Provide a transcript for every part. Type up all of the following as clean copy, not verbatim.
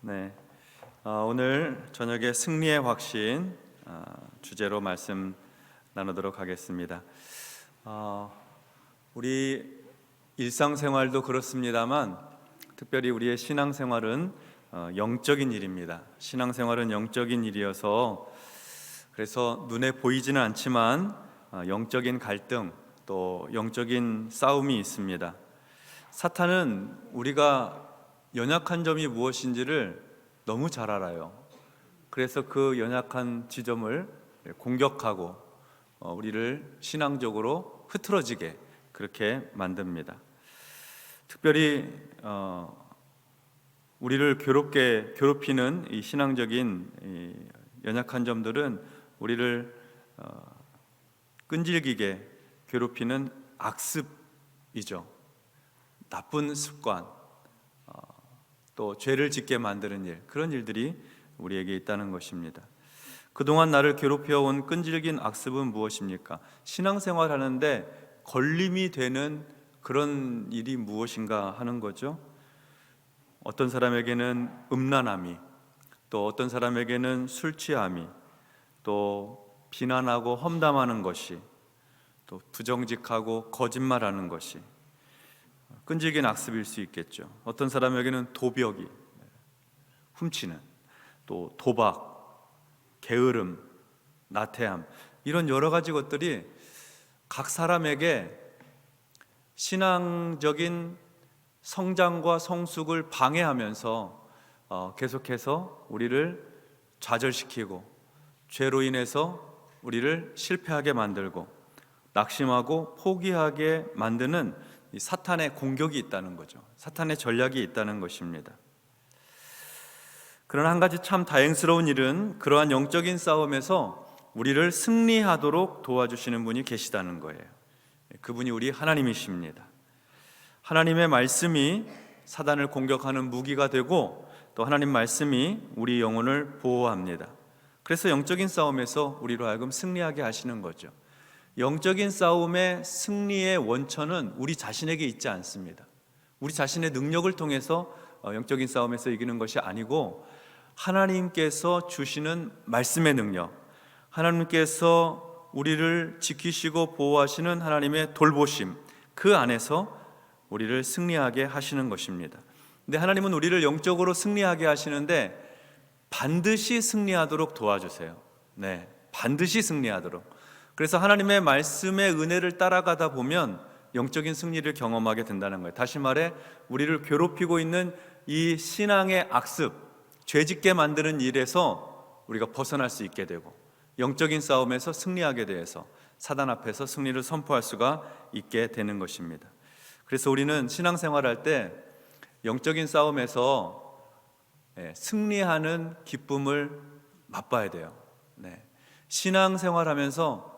네, 오늘 저녁에 승리의 확신 주제로 말씀 나누도록 하겠습니다. 우리 일상생활도 그렇습니다만 특별히 우리의 신앙생활은 영적인 일입니다. 신앙생활은 영적인 일이어서 그래서 눈에 보이지는 않지만 영적인 갈등 또 영적인 싸움이 있습니다. 사탄은 우리가 연약한 점이 무엇인지를 너무 잘 알아요. 그래서 그 연약한 지점을 공격하고 우리를 신앙적으로 흐트러지게 그렇게 만듭니다. 특별히 우리를 괴롭히는 이 신앙적인 이 연약한 점들은 우리를 끈질기게 괴롭히는 악습이죠. 나쁜 습관, 또 죄를 짓게 만드는 일, 그런 일들이 우리에게 있다는 것입니다. 그동안 나를 괴롭혀온 끈질긴 악습은 무엇입니까? 신앙생활 하는데 걸림이 되는 그런 일이 무엇인가 하는 거죠. 어떤 사람에게는 음란함이, 또 어떤 사람에게는 술 취함이, 또 비난하고 험담하는 것이, 또 부정직하고 거짓말하는 것이 끈질긴 악습일 수 있겠죠. 어떤 사람에게는 도벽이, 훔치는, 또 도박, 게으름, 나태함, 이런 여러 가지 것들이 각 사람에게 신앙적인 성장과 성숙을 방해하면서 계속해서 우리를 좌절시키고 죄로 인해서 우리를 실패하게 만들고 낙심하고 포기하게 만드는 이 사탄의 공격이 있다는 거죠. 사탄의 전략이 있다는 것입니다. 그러나 한 가지 참 다행스러운 일은 그러한 영적인 싸움에서 우리를 승리하도록 도와주시는 분이 계시다는 거예요. 그분이 우리 하나님이십니다. 하나님의 말씀이 사단을 공격하는 무기가 되고 또 하나님 말씀이 우리 영혼을 보호합니다. 그래서 영적인 싸움에서 우리로 하여금 승리하게 하시는 거죠. 영적인 싸움의 승리의 원천은 우리 자신에게 있지 않습니다. 우리 자신의 능력을 통해서 영적인 싸움에서 이기는 것이 아니고 하나님께서 주시는 말씀의 능력, 하나님께서 우리를 지키시고 보호하시는 하나님의 돌보심, 그 안에서 우리를 승리하게 하시는 것입니다. 근데 하나님은 우리를 영적으로 승리하게 하시는데 반드시 승리하도록 도와주세요. 네, 반드시 승리하도록. 그래서 하나님의 말씀의 은혜를 따라가다 보면 영적인 승리를 경험하게 된다는 거예요. 다시 말해 우리를 괴롭히고 있는 이 신앙의 악습, 죄짓게 만드는 일에서 우리가 벗어날 수 있게 되고 영적인 싸움에서 승리하게 돼서 사단 앞에서 승리를 선포할 수가 있게 되는 것입니다. 그래서 우리는 신앙생활할 때 영적인 싸움에서 승리하는 기쁨을 맛봐야 돼요. 신앙생활하면서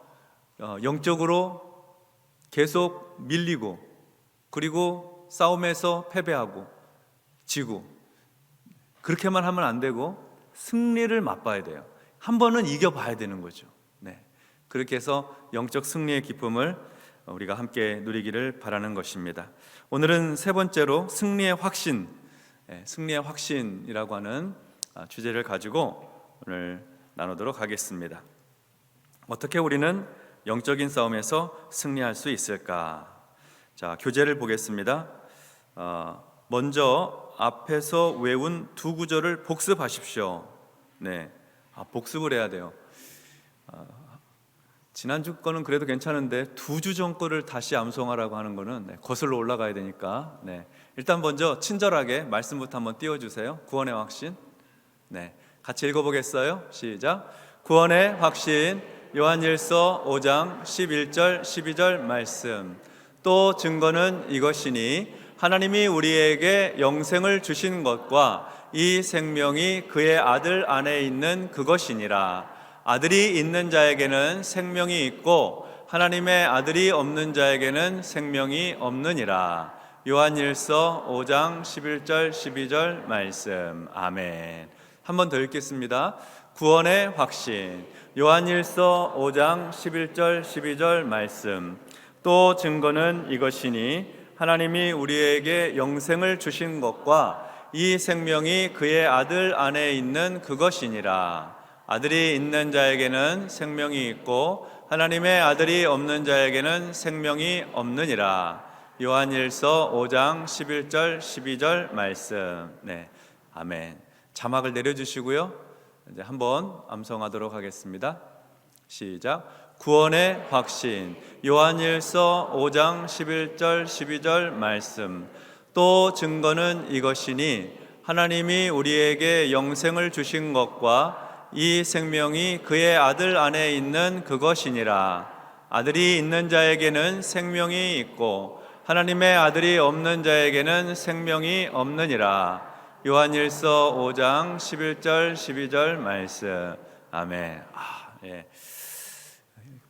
영적으로 계속 밀리고 그리고 싸움에서 패배하고 지고 그렇게만 하면 안 되고 승리를 맛봐야 돼요. 한 번은 이겨봐야 되는 거죠. 그렇게 해서 영적 승리의 기쁨을 우리가 함께 누리기를 바라는 것입니다. 오늘은 세 번째로 승리의 확신, 승리의 확신이라고 하는 주제를 가지고 오늘 나누도록 하겠습니다. 어떻게 우리는 영적인 싸움에서 승리할 수 있을까? 자, 교재를 보겠습니다. 먼저 앞에서 외운 두 구절을 복습하십시오. 복습을 해야 돼요. 지난주 거는 그래도 괜찮은데 두 주 전 거를 다시 암송하라고 하는 거는 거슬러 올라가야 되니까 일단 먼저 친절하게 말씀부터 한번 띄워주세요. 구원의 확신. 같이 읽어보겠어요? 시작. 구원의 확신. 요한일서 5장 11절 12절 말씀. 또 증거는 이것이니 하나님이 우리에게 영생을 주신 것과 이 생명이 그의 아들 안에 있는 그것이니라. 아들이 있는 자에게는 생명이 있고 하나님의 아들이 없는 자에게는 생명이 없느니라. 요한일서 5장 11절 12절 말씀. 아멘. 한 번 더 읽겠습니다. 구원의 확신. 요한일서 5장 11절 12절 말씀. 또 증거는 이것이니 하나님이 우리에게 영생을 주신 것과 이 생명이 그의 아들 안에 있는 그것이니라. 아들이 있는 자에게는 생명이 있고 하나님의 아들이 없는 자에게는 생명이 없느니라. 요한일서 5장 11절 12절 말씀. 네, 아멘. 자막을 내려주시고요. 이제 한번 암송하도록 하겠습니다. 시작. 구원의 확신. 요한일서 5장 11절 12절 말씀. 또 증거는 이것이니 하나님이 우리에게 영생을 주신 것과 이 생명이 그의 아들 안에 있는 그것이니라. 아들이 있는 자에게는 생명이 있고 하나님의 아들이 없는 자에게는 생명이 없느니라. 요한일서 5장 11절 12절 말씀. 아멘. 예.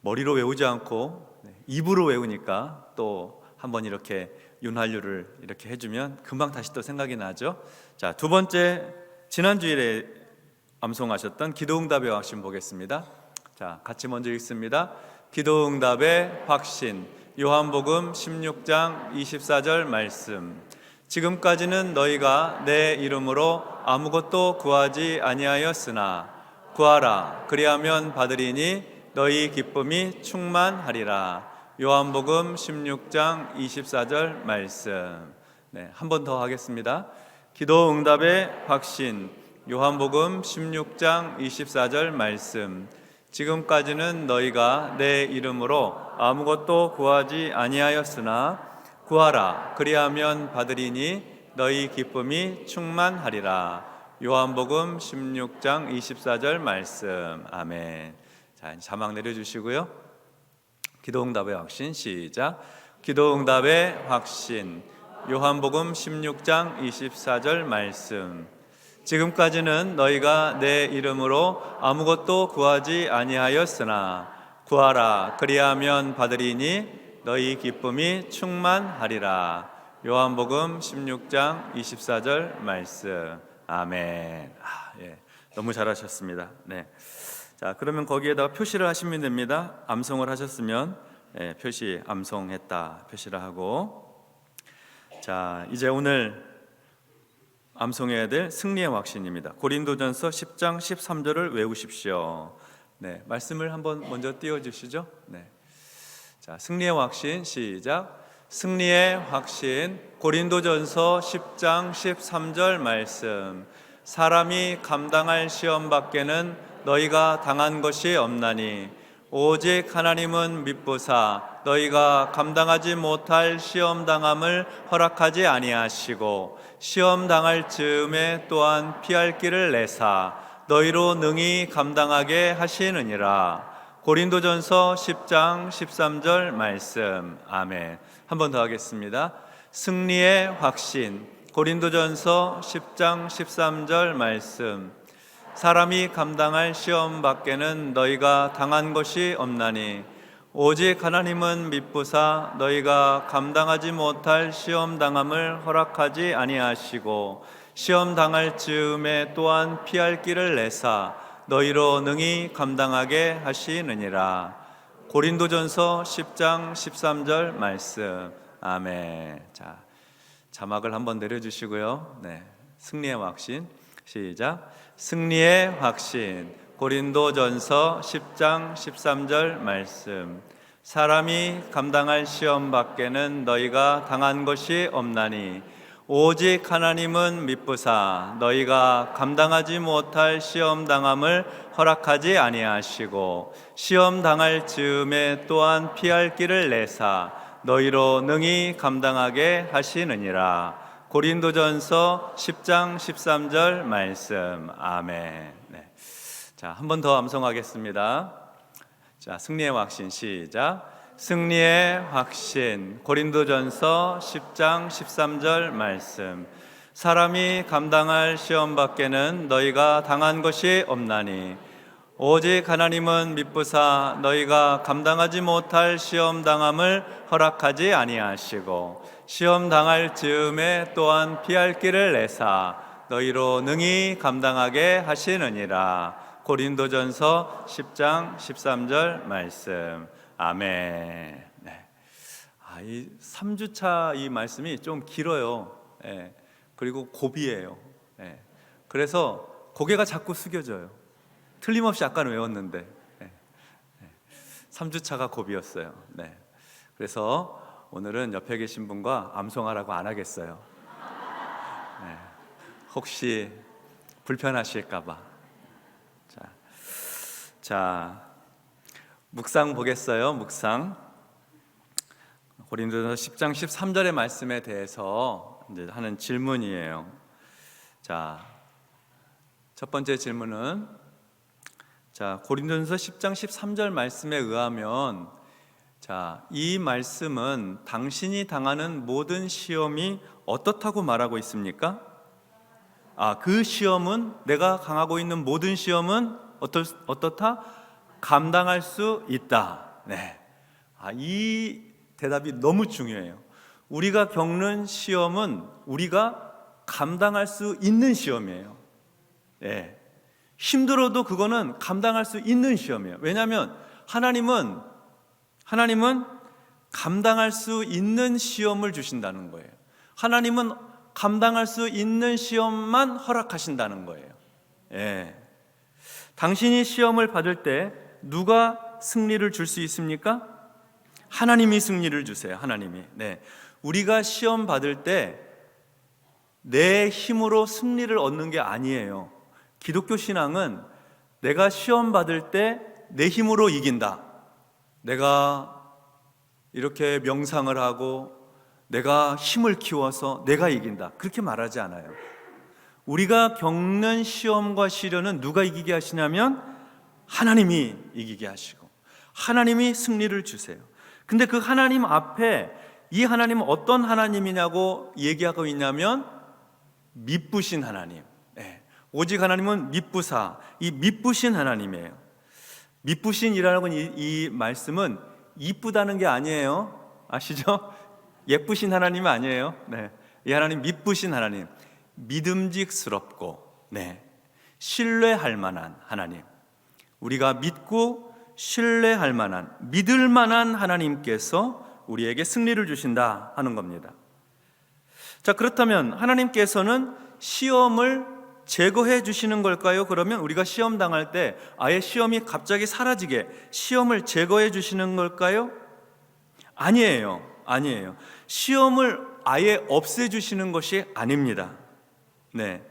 머리로 외우지 않고 입으로 외우니까 또 한번 이렇게 윤활유를 이렇게 해주면 금방 다시 또 생각이 나죠. 자, 두 번째, 지난 주일에 암송하셨던 기도응답의 확신 보겠습니다. 자, 같이 먼저 읽습니다. 기도응답의 확신. 요한복음 16장 24절 말씀. 지금까지는 너희가 내 이름으로 아무것도 구하지 아니하였으나 구하라, 그리하면 받으리니 너희 기쁨이 충만하리라. 요한복음 16장 24절 말씀. 네, 한 번 더 하겠습니다. 기도응답의 확신. 요한복음 16장 24절 말씀. 지금까지는 너희가 내 이름으로 아무것도 구하지 아니하였으나 구하라, 그리하면 받으리니 너희 기쁨이 충만하리라. 요한복음 16장 24절 말씀. 아멘. 자, 자막 내려주시고요. 기도응답의 확신 시작. 기도응답의 확신. 요한복음 16장 24절 말씀. 지금까지는 너희가 내 이름으로 아무것도 구하지 아니하였으나 구하라, 그리하면 받으리니 너희 기쁨이 충만하리라. 요한복음 16장 24절 말씀. 아멘. 예, 너무 잘하셨습니다. 네. 자, 그러면 거기에다가 표시를 하시면 됩니다. 암송을 하셨으면 표시, 암송했다 표시를 하고. 자, 이제 오늘 암송해야 될 승리의 확신입니다. 고린도전서 10장 13절을 외우십시오. 네, 말씀을 한번 먼저 띄워주시죠. 네. 자, 승리의 확신 시작. 승리의 확신. 고린도전서 10장 13절 말씀. 사람이 감당할 시험 밖에는 너희가 당한 것이 없나니 오직 하나님은 미쁘사 너희가 감당하지 못할 시험 당함을 허락하지 아니하시고 시험 당할 즈음에 또한 피할 길을 내사 너희로 능히 감당하게 하시느니라. 고린도전서 10장 13절 말씀. 아멘. 한 번 더 하겠습니다. 승리의 확신. 고린도전서 10장 13절 말씀. 사람이 감당할 시험 밖에는 너희가 당한 것이 없나니 오직 하나님은 미쁘사 너희가 감당하지 못할 시험 당함을 허락하지 아니하시고 시험 당할 즈음에 또한 피할 길을 내사 너희로 능히 감당하게 하시느니라. 고린도전서 10장 13절 말씀. 아멘. 자, 자막을 한번 내려주시고요. 네, 승리의 확신 시작. 승리의 확신. 고린도전서 10장 13절 말씀. 사람이 감당할 시험 밖에는 너희가 당한 것이 없나니 오직 하나님은 미쁘사 너희가 감당하지 못할 시험 당함을 허락하지 아니하시고 시험 당할 즈음에 또한 피할 길을 내사 너희로 능히 감당하게 하시느니라. 고린도전서 10장 13절 말씀. 아멘. 네. 자, 한 번 더 암송하겠습니다. 자, 승리의 확신 시작. 승리의 확신. 고린도전서 10장 13절 말씀. 사람이 감당할 시험 밖에는 너희가 당한 것이 없나니 오직 하나님은 미쁘사 너희가 감당하지 못할 시험 당함을 허락하지 아니하시고 시험 당할 즈음에 또한 피할 길을 내사 너희로 능히 감당하게 하시느니라. 고린도전서 10장 13절 말씀. 아멘. 네. 이 3주차 이 말씀이 좀 길어요. 네. 그리고 고비예요. 예. 그래서 고개가 자꾸 숙여져요. 틀림없이 아까는 외웠는데 3주차가 고비였어요. 네. 그래서 오늘은 옆에 계신 분과 암송하라고 안 하겠어요. 네. 혹시 불편하실까봐. 자, 묵상 보겠어요. 묵상. 고린도전서 10장 13절의 말씀에 대해서 이제 하는 질문이에요. 자, 첫 번째 질문은 고린도전서 10장 13절 말씀에 의하면 이 말씀은 당신이 당하는 모든 시험이 어떻다고 말하고 있습니까? 그 시험은 내가 당하고 있는 모든 시험은 어떻다? 감당할 수 있다. 네. 이 대답이 너무 중요해요. 우리가 겪는 시험은 우리가 감당할 수 있는 시험이에요. 네. 힘들어도 그거는 감당할 수 있는 시험이에요. 왜냐하면 하나님은 감당할 수 있는 시험을 주신다는 거예요. 하나님은 감당할 수 있는 시험만 허락하신다는 거예요. 예. 당신이 시험을 받을 때 누가 승리를 줄 수 있습니까? 하나님이 승리를 주세요. 하나님이. 네. 우리가 시험 받을 때 내 힘으로 승리를 얻는 게 아니에요. 기독교 신앙은 내가 시험 받을 때 내 힘으로 이긴다. 내가 이렇게 명상을 하고 내가 힘을 키워서 내가 이긴다. 그렇게 말하지 않아요. 우리가 겪는 시험과 시련은 누가 이기게 하시냐면 하나님이 이기게 하시고 하나님이 승리를 주세요. 근데 그 하나님 앞에 이 하나님은 어떤 하나님이냐고 얘기하고 있냐면 미쁘신 하나님. 오직 하나님은 미쁘사, 이 미쁘신 하나님이에요. 미쁘신이라는 이 말씀은 이쁘다는 게 아니에요. 아시죠? 예쁘신 하나님은 아니에요. 네. 이 하나님 미쁘신 하나님, 믿음직스럽고 신뢰할 만한 하나님, 우리가 믿고 신뢰할 만한, 믿을 만한 하나님께서 우리에게 승리를 주신다 하는 겁니다. 자, 그렇다면 하나님께서는 시험을 제거해 주시는 걸까요? 그러면 우리가 시험 당할 때 아예 시험이 갑자기 사라지게 시험을 제거해 주시는 걸까요? 아니에요. 시험을 아예 없애 주시는 것이 아닙니다. 네.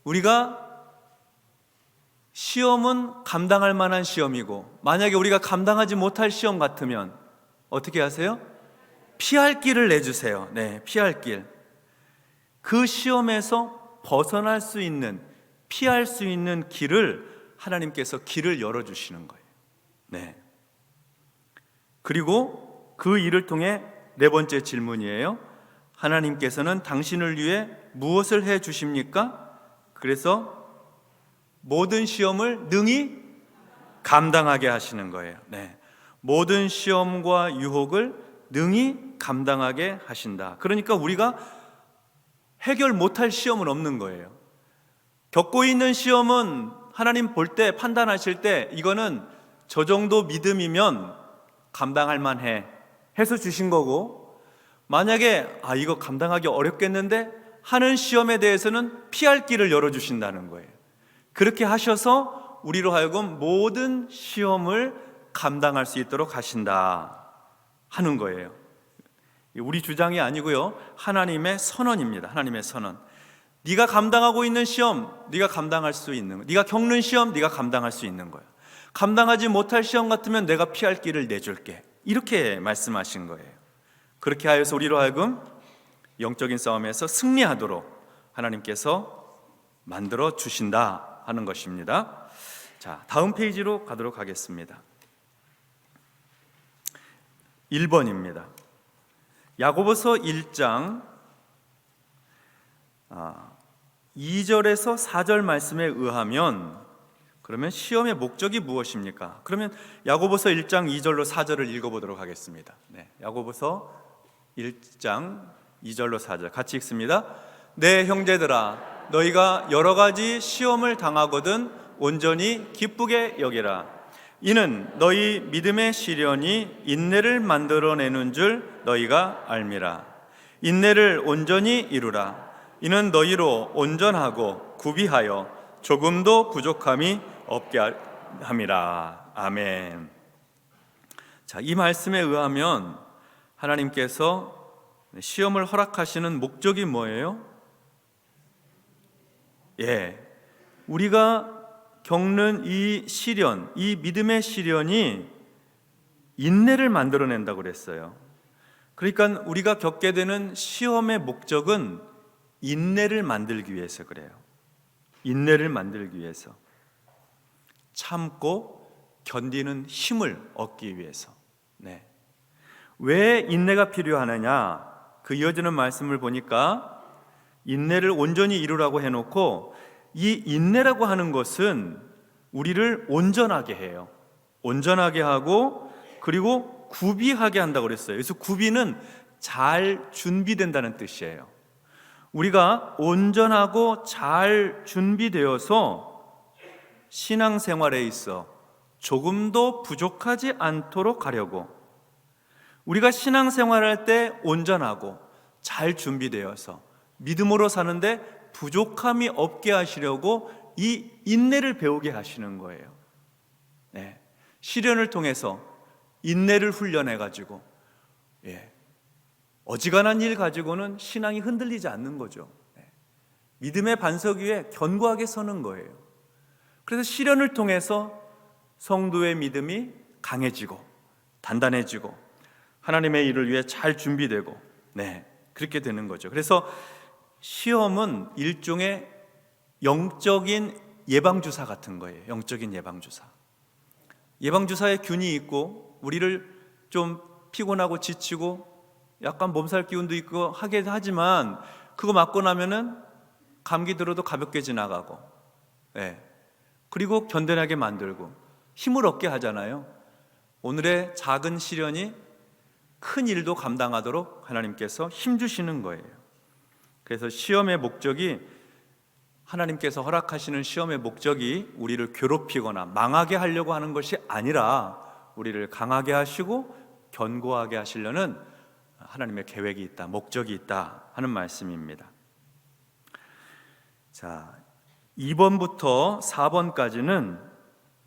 우리가 시험은 감당할 만한 시험이고 만약에 우리가 감당하지 못할 시험 같으면 어떻게 하세요? 피할 길을 내주세요. 네, 피할 길. 그 시험에서 벗어날 수 있는, 피할 수 있는 길을 하나님께서 길을 열어주시는 거예요. 네. 그리고 그 일을 통해 네 번째 질문이에요. 하나님께서는 당신을 위해 무엇을 해 주십니까? 그래서 모든 시험을 능히 감당하게 하시는 거예요. 네. 모든 시험과 유혹을 능히 감당하게 하신다. 그러니까 우리가 해결 못할 시험은 없는 거예요. 겪고 있는 시험은 하나님 볼 때, 판단하실 때 이거는 저 정도 믿음이면 감당할 만해 해서 주신 거고, 만약에 이거 감당하기 어렵겠는데 하는 시험에 대해서는 피할 길을 열어주신다는 거예요. 그렇게 하셔서 우리로 하여금 모든 시험을 감당할 수 있도록 하신다 하는 거예요. 우리 주장이 아니고요, 하나님의 선언입니다. 하나님의 선언. 네가 감당하고 있는 시험, 네가 감당할 수 있는 거, 네가 겪는 시험, 네가 감당할 수 있는 거예요. 감당하지 못할 시험 같으면 내가 피할 길을 내줄게, 이렇게 말씀하신 거예요. 그렇게 하여서 우리로 하여금 영적인 싸움에서 승리하도록 하나님께서 만들어 주신다 하는 것입니다. 자, 다음 페이지로 가도록 하겠습니다. 1번입니다. 야고보서 1장 2절에서 4절 말씀에 의하면 그러면 시험의 목적이 무엇입니까? 그러면 야고보서 1장 2절로 4절을 읽어보도록 하겠습니다. 네, 야고보서 1장 2절로 4절 같이 읽습니다. 내 형제들아, 너희가 여러 가지 시험을 당하거든 온전히 기쁘게 여기라. 이는 너희 믿음의 시련이 인내를 만들어내는 줄 너희가 알미라. 인내를 온전히 이루라. 이는 너희로 온전하고 구비하여 조금도 부족함이 없게 함이라. 아멘. 자, 이 말씀에 의하면 하나님께서 시험을 허락하시는 목적이 뭐예요? 우리가 겪는 이 시련, 이 믿음의 시련이 인내를 만들어낸다고 그랬어요. 그러니까 우리가 겪게 되는 시험의 목적은 인내를 만들기 위해서 그래요. 인내를 만들기 위해서, 참고 견디는 힘을 얻기 위해서. 왜 인내가 필요하느냐? 그 이어지는 말씀을 보니까 인내를 온전히 이루라고 해놓고, 이 인내라고 하는 것은 우리를 온전하게 해요. 온전하게 하고 그리고 구비하게 한다고 그랬어요. 그래서 구비는 잘 준비된다는 뜻이에요. 우리가 온전하고 잘 준비되어서 신앙생활에 있어 조금도 부족하지 않도록 하려고, 우리가 신앙생활할 때 온전하고 잘 준비되어서 믿음으로 사는데 부족함이 없게 하시려고 이 인내를 배우게 하시는 거예요. 시련을 통해서 인내를 훈련해가지고 어지간한 일 가지고는 신앙이 흔들리지 않는 거죠. 믿음의 반석 위에 견고하게 서는 거예요. 그래서 시련을 통해서 성도의 믿음이 강해지고 단단해지고 하나님의 일을 위해 잘 준비되고 그렇게 되는 거죠. 그래서 시험은 일종의 영적인 예방주사 같은 거예요. 영적인 예방주사. 예방주사의 균이 있고 우리를 좀 피곤하고 지치고 약간 몸살 기운도 있고 하게 하지만, 그거 맞고 나면은 감기 들어도 가볍게 지나가고 그리고 견뎌내게 만들고 힘을 얻게 하잖아요. 오늘의 작은 시련이 큰 일도 감당하도록 하나님께서 힘주시는 거예요. 그래서 시험의 목적이, 하나님께서 허락하시는 시험의 목적이 우리를 괴롭히거나 망하게 하려고 하는 것이 아니라 우리를 강하게 하시고 견고하게 하시려는 하나님의 계획이 있다, 목적이 있다 하는 말씀입니다. 자, 2번부터 4번까지는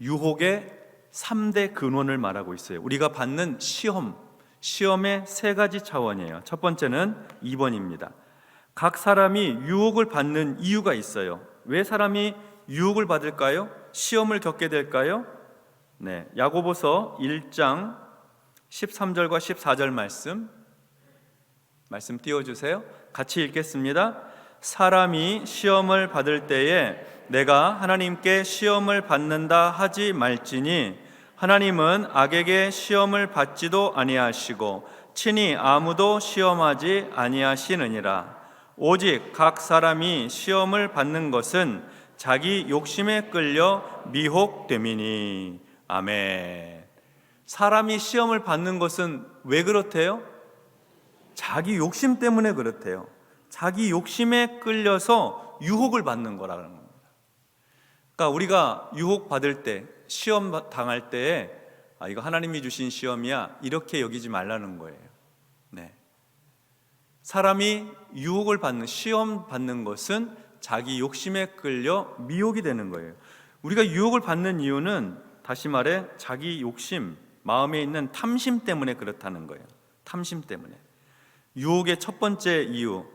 유혹의 3대 근원을 말하고 있어요. 우리가 받는 시험의 세 가지 차원이에요. 첫 번째는 2번입니다. 각 사람이 유혹을 받는 이유가 있어요. 왜 사람이 유혹을 받을까요? 시험을 겪게 될까요? 야고보서 1장 13절과 14절 말씀 띄워주세요. 같이 읽겠습니다. 사람이 시험을 받을 때에 내가 하나님께 시험을 받는다 하지 말지니 하나님은 악에게 시험을 받지도 아니하시고 친히 아무도 시험하지 아니하시느니라. 오직 각 사람이 시험을 받는 것은 자기 욕심에 끌려 미혹됨이니. 아멘. 사람이 시험을 받는 것은 왜 그렇대요? 자기 욕심 때문에 그렇대요. 자기 욕심에 끌려서 유혹을 받는 거라는 겁니다. 그러니까 우리가 유혹 받을 때, 시험 당할 때에 이거 하나님이 주신 시험이야 이렇게 여기지 말라는 거예요. 사람이 유혹을 받는, 시험 받는 것은 자기 욕심에 끌려 미혹이 되는 거예요. 우리가 유혹을 받는 이유는 다시 말해 자기 욕심, 마음에 있는 탐심 때문에 그렇다는 거예요. 탐심 때문에. 유혹의 첫 번째 이유,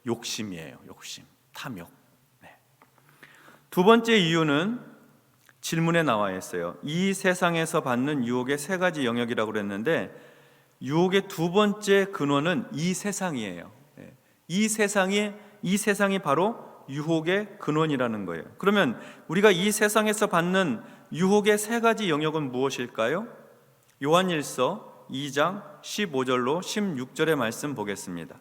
욕심이에요. 욕심, 탐욕. 두 번째 이유는 질문에 나와 있어요. 이 세상에서 받는 유혹의 세 가지 영역이라고 그랬는데, 유혹의 두 번째 근원은 이 세상이에요. 이 세상이 바로 유혹의 근원이라는 거예요. 그러면 우리가 이 세상에서 받는 유혹의 세 가지 영역은 무엇일까요? 요한일서 2장 15절로 16절의 말씀 보겠습니다.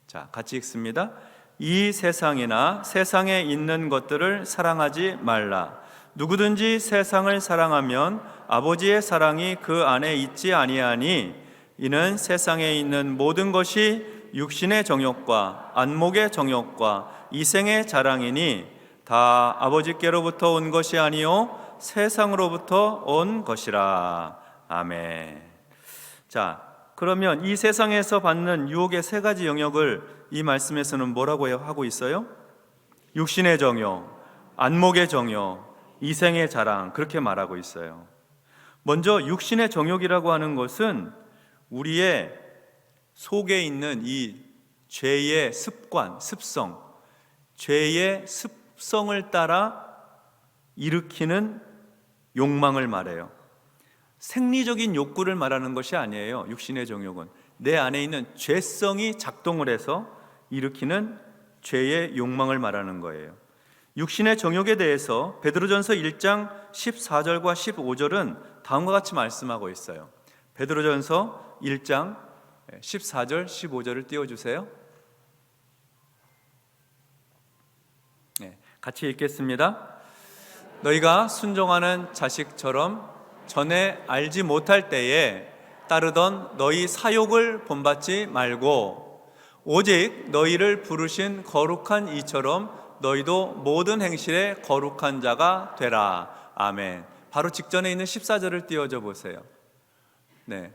자, 같이 읽습니다. 이 세상이나 세상에 있는 것들을 사랑하지 말라. 누구든지 세상을 사랑하면 아버지의 사랑이 그 안에 있지 아니하니, 이는 세상에 있는 모든 것이 육신의 정욕과 안목의 정욕과 이생의 자랑이니 다 아버지께로부터 온 것이 아니요 세상으로부터 온 것이라. 아멘. 자, 그러면 이 세상에서 받는 유혹의 세 가지 영역을 이 말씀에서는 뭐라고 하고 있어요? 육신의 정욕, 안목의 정욕, 이생의 자랑, 그렇게 말하고 있어요. 먼저 육신의 정욕이라고 하는 것은 우리의 속에 있는 이 죄의 습관, 습성, 죄의 습성을 따라 일으키는 욕망을 말해요. 생리적인 욕구를 말하는 것이 아니에요. 육신의 정욕은 내 안에 있는 죄성이 작동을 해서 일으키는 죄의 욕망을 말하는 거예요. 육신의 정욕에 대해서 베드로전서 1장 14절과 15절은 다음과 같이 말씀하고 있어요. 베드로전서 1장 14절 15절을 띄워주세요. 같이 읽겠습니다. 너희가 순종하는 자식처럼 전에 알지 못할 때에 따르던 너희 사욕을 본받지 말고 오직 너희를 부르신 거룩한 이처럼 너희도 모든 행실에 거룩한 자가 되라. 아멘. 바로 직전에 있는 14절을 띄워줘 보세요. 네.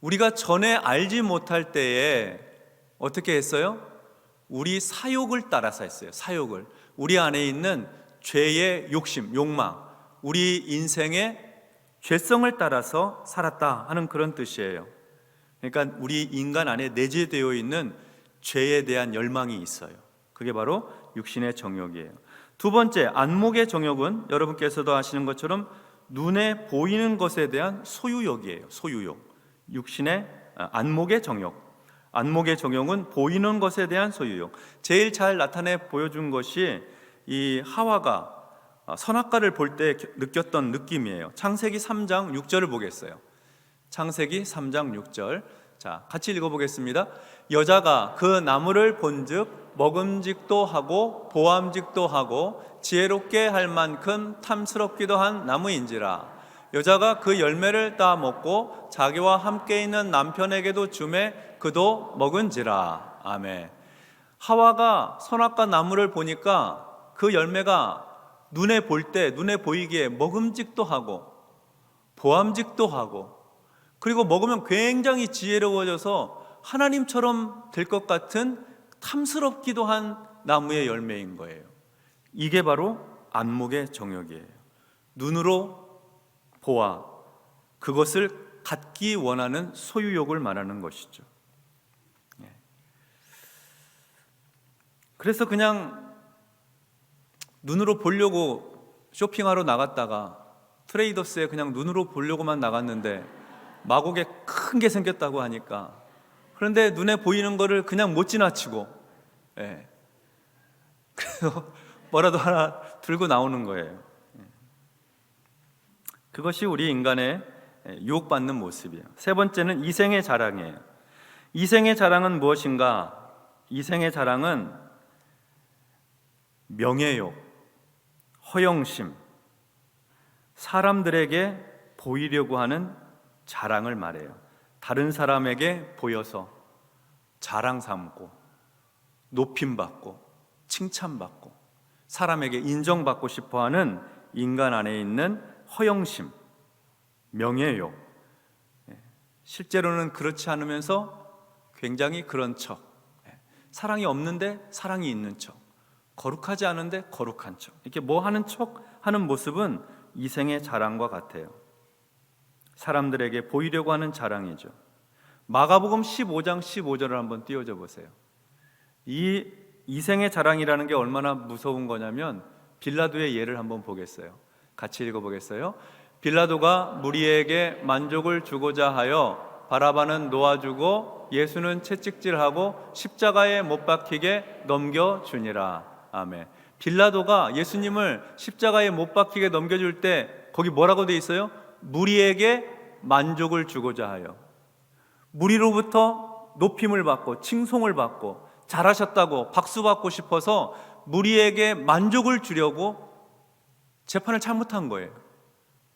우리가 전에 알지 못할 때에 어떻게 했어요? 우리 사욕을 따라서 했어요. 사욕을. 우리 안에 있는 죄의 욕심, 욕망, 우리 인생의 죄성을 따라서 살았다 하는 그런 뜻이에요. 그러니까 우리 인간 안에 내재되어 있는 죄에 대한 열망이 있어요. 그게 바로 육신의 정욕이에요. 두 번째, 안목의 정욕은 여러분께서도 아시는 것처럼 눈에 보이는 것에 대한 소유욕이에요. 소유욕. 육신의 안목의 정욕. 안목의 정욕은 보이는 것에 대한 소유욕. 제일 잘 나타내 보여준 것이 이 하와가 선악과를 볼 때 느꼈던 느낌이에요. 창세기 3장 6절을 보겠어요. 창세기 3장 6절. 자, 같이 읽어보겠습니다. 여자가 그 나무를 본즉 먹음직도 하고 보암직도 하고 지혜롭게 할 만큼 탐스럽기도 한 나무인지라. 여자가 그 열매를 따 먹고 자기와 함께 있는 남편에게도 주매 그도 먹은지라. 아멘. 하와가 선악과 나무를 보니까 그 열매가 눈에 볼 때, 눈에 보이기에 먹음직도 하고 보암직도 하고, 그리고 먹으면 굉장히 지혜로워져서 하나님처럼 될 것 같은 탐스럽기도 한 나무의 열매인 거예요. 이게 바로 안목의 정욕이에요. 눈으로 보아 그것을 갖기 원하는 소유욕을 말하는 것이죠. 그래서 그냥 눈으로 보려고 쇼핑하러 나갔다가 트레이더스에 그냥 눈으로 보려고만 나갔는데 마곡에 큰 게 생겼다고 하니까, 그런데 눈에 보이는 거를 그냥 못 지나치고, 그래서 뭐라도 하나 들고 나오는 거예요. 그것이 우리 인간의 유혹받는 모습이에요. 세 번째는 이생의 자랑이에요. 이생의 자랑은 무엇인가? 이생의 자랑은 명예욕, 허영심, 사람들에게 보이려고 하는 자랑을 말해요. 다른 사람에게 보여서 자랑 삼고 높임받고 칭찬받고 사람에게 인정받고 싶어하는 인간 안에 있는 허영심, 명예욕. 실제로는 그렇지 않으면서 굉장히 그런 척, 사랑이 없는데 사랑이 있는 척, 거룩하지 않은데 거룩한 척, 이렇게 뭐 하는 척 하는 모습은 이생의 자랑과 같아요. 사람들에게 보이려고 하는 자랑이죠. 마가복음 15장 15절을 한번 띄워줘 보세요. 이 이생의 자랑이라는 게 얼마나 무서운 거냐면 빌라도의 예를 한번 보겠어요. 같이 읽어보겠어요. 빌라도가 무리에게 만족을 주고자 하여 바라바는 놓아주고 예수는 채찍질하고 십자가에 못 박히게 넘겨주니라. 아멘. 빌라도가 예수님을 십자가에 못 박히게 넘겨줄 때 거기 뭐라고 돼 있어요? 무리에게 만족을 주고자 하여, 무리로부터 높임을 받고 칭송을 받고 잘하셨다고 박수 받고 싶어서 무리에게 만족을 주려고 재판을 잘못한 거예요.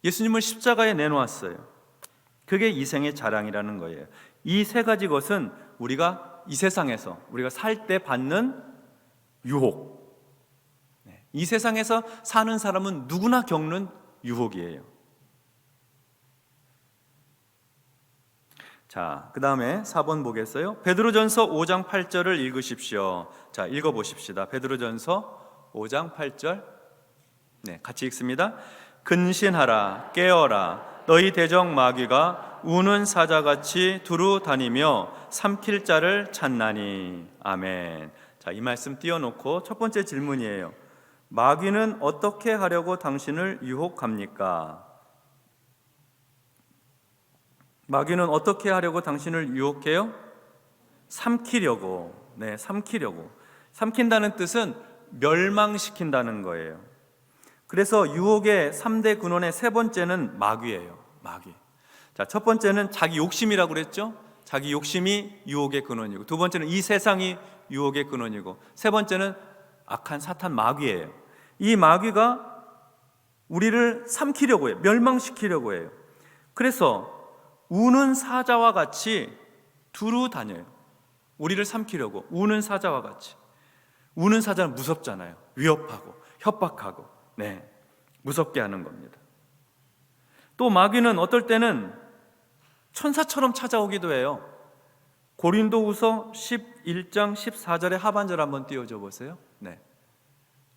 예수님을 십자가에 내놓았어요. 그게 이생의 자랑이라는 거예요. 이 세 가지 것은 우리가 이 세상에서 우리가 살 때 받는 유혹, 이 세상에서 사는 사람은 누구나 겪는 유혹이에요. 자, 그 다음에 4번 보겠어요? 베드로전서 5장 8절을 읽으십시오. 자, 읽어보십시다. 베드로전서 5장 8절. 네, 같이 읽습니다. 근신하라, 깨어라. 너희 대적 마귀가 우는 사자같이 두루 다니며 삼킬 자를 찾나니. 아멘. 자, 이 말씀 띄워놓고 첫 번째 질문이에요. 마귀는 어떻게 하려고 당신을 유혹합니까? 마귀는 어떻게 하려고 당신을 유혹해요? 삼키려고. 네, 삼키려고. 삼킨다는 뜻은 멸망시킨다는 거예요. 그래서 유혹의 3대 근원의 세 번째는 마귀예요. 마귀. 자, 첫 번째는 자기 욕심이라고 그랬죠? 자기 욕심이 유혹의 근원이고, 두 번째는 이 세상이 유혹의 근원이고, 세 번째는 악한 사탄 마귀예요. 이 마귀가 우리를 삼키려고 해요. 멸망시키려고 해요. 그래서 우는 사자와 같이 두루 다녀요. 우리를 삼키려고. 우는 사자와 같이. 우는 사자는 무섭잖아요. 위협하고 협박하고, 네, 무섭게 하는 겁니다. 또 마귀는 어떨 때는 천사처럼 찾아오기도 해요. 고린도후서 11장 14절의 하반절 한번 띄워줘 보세요. 네.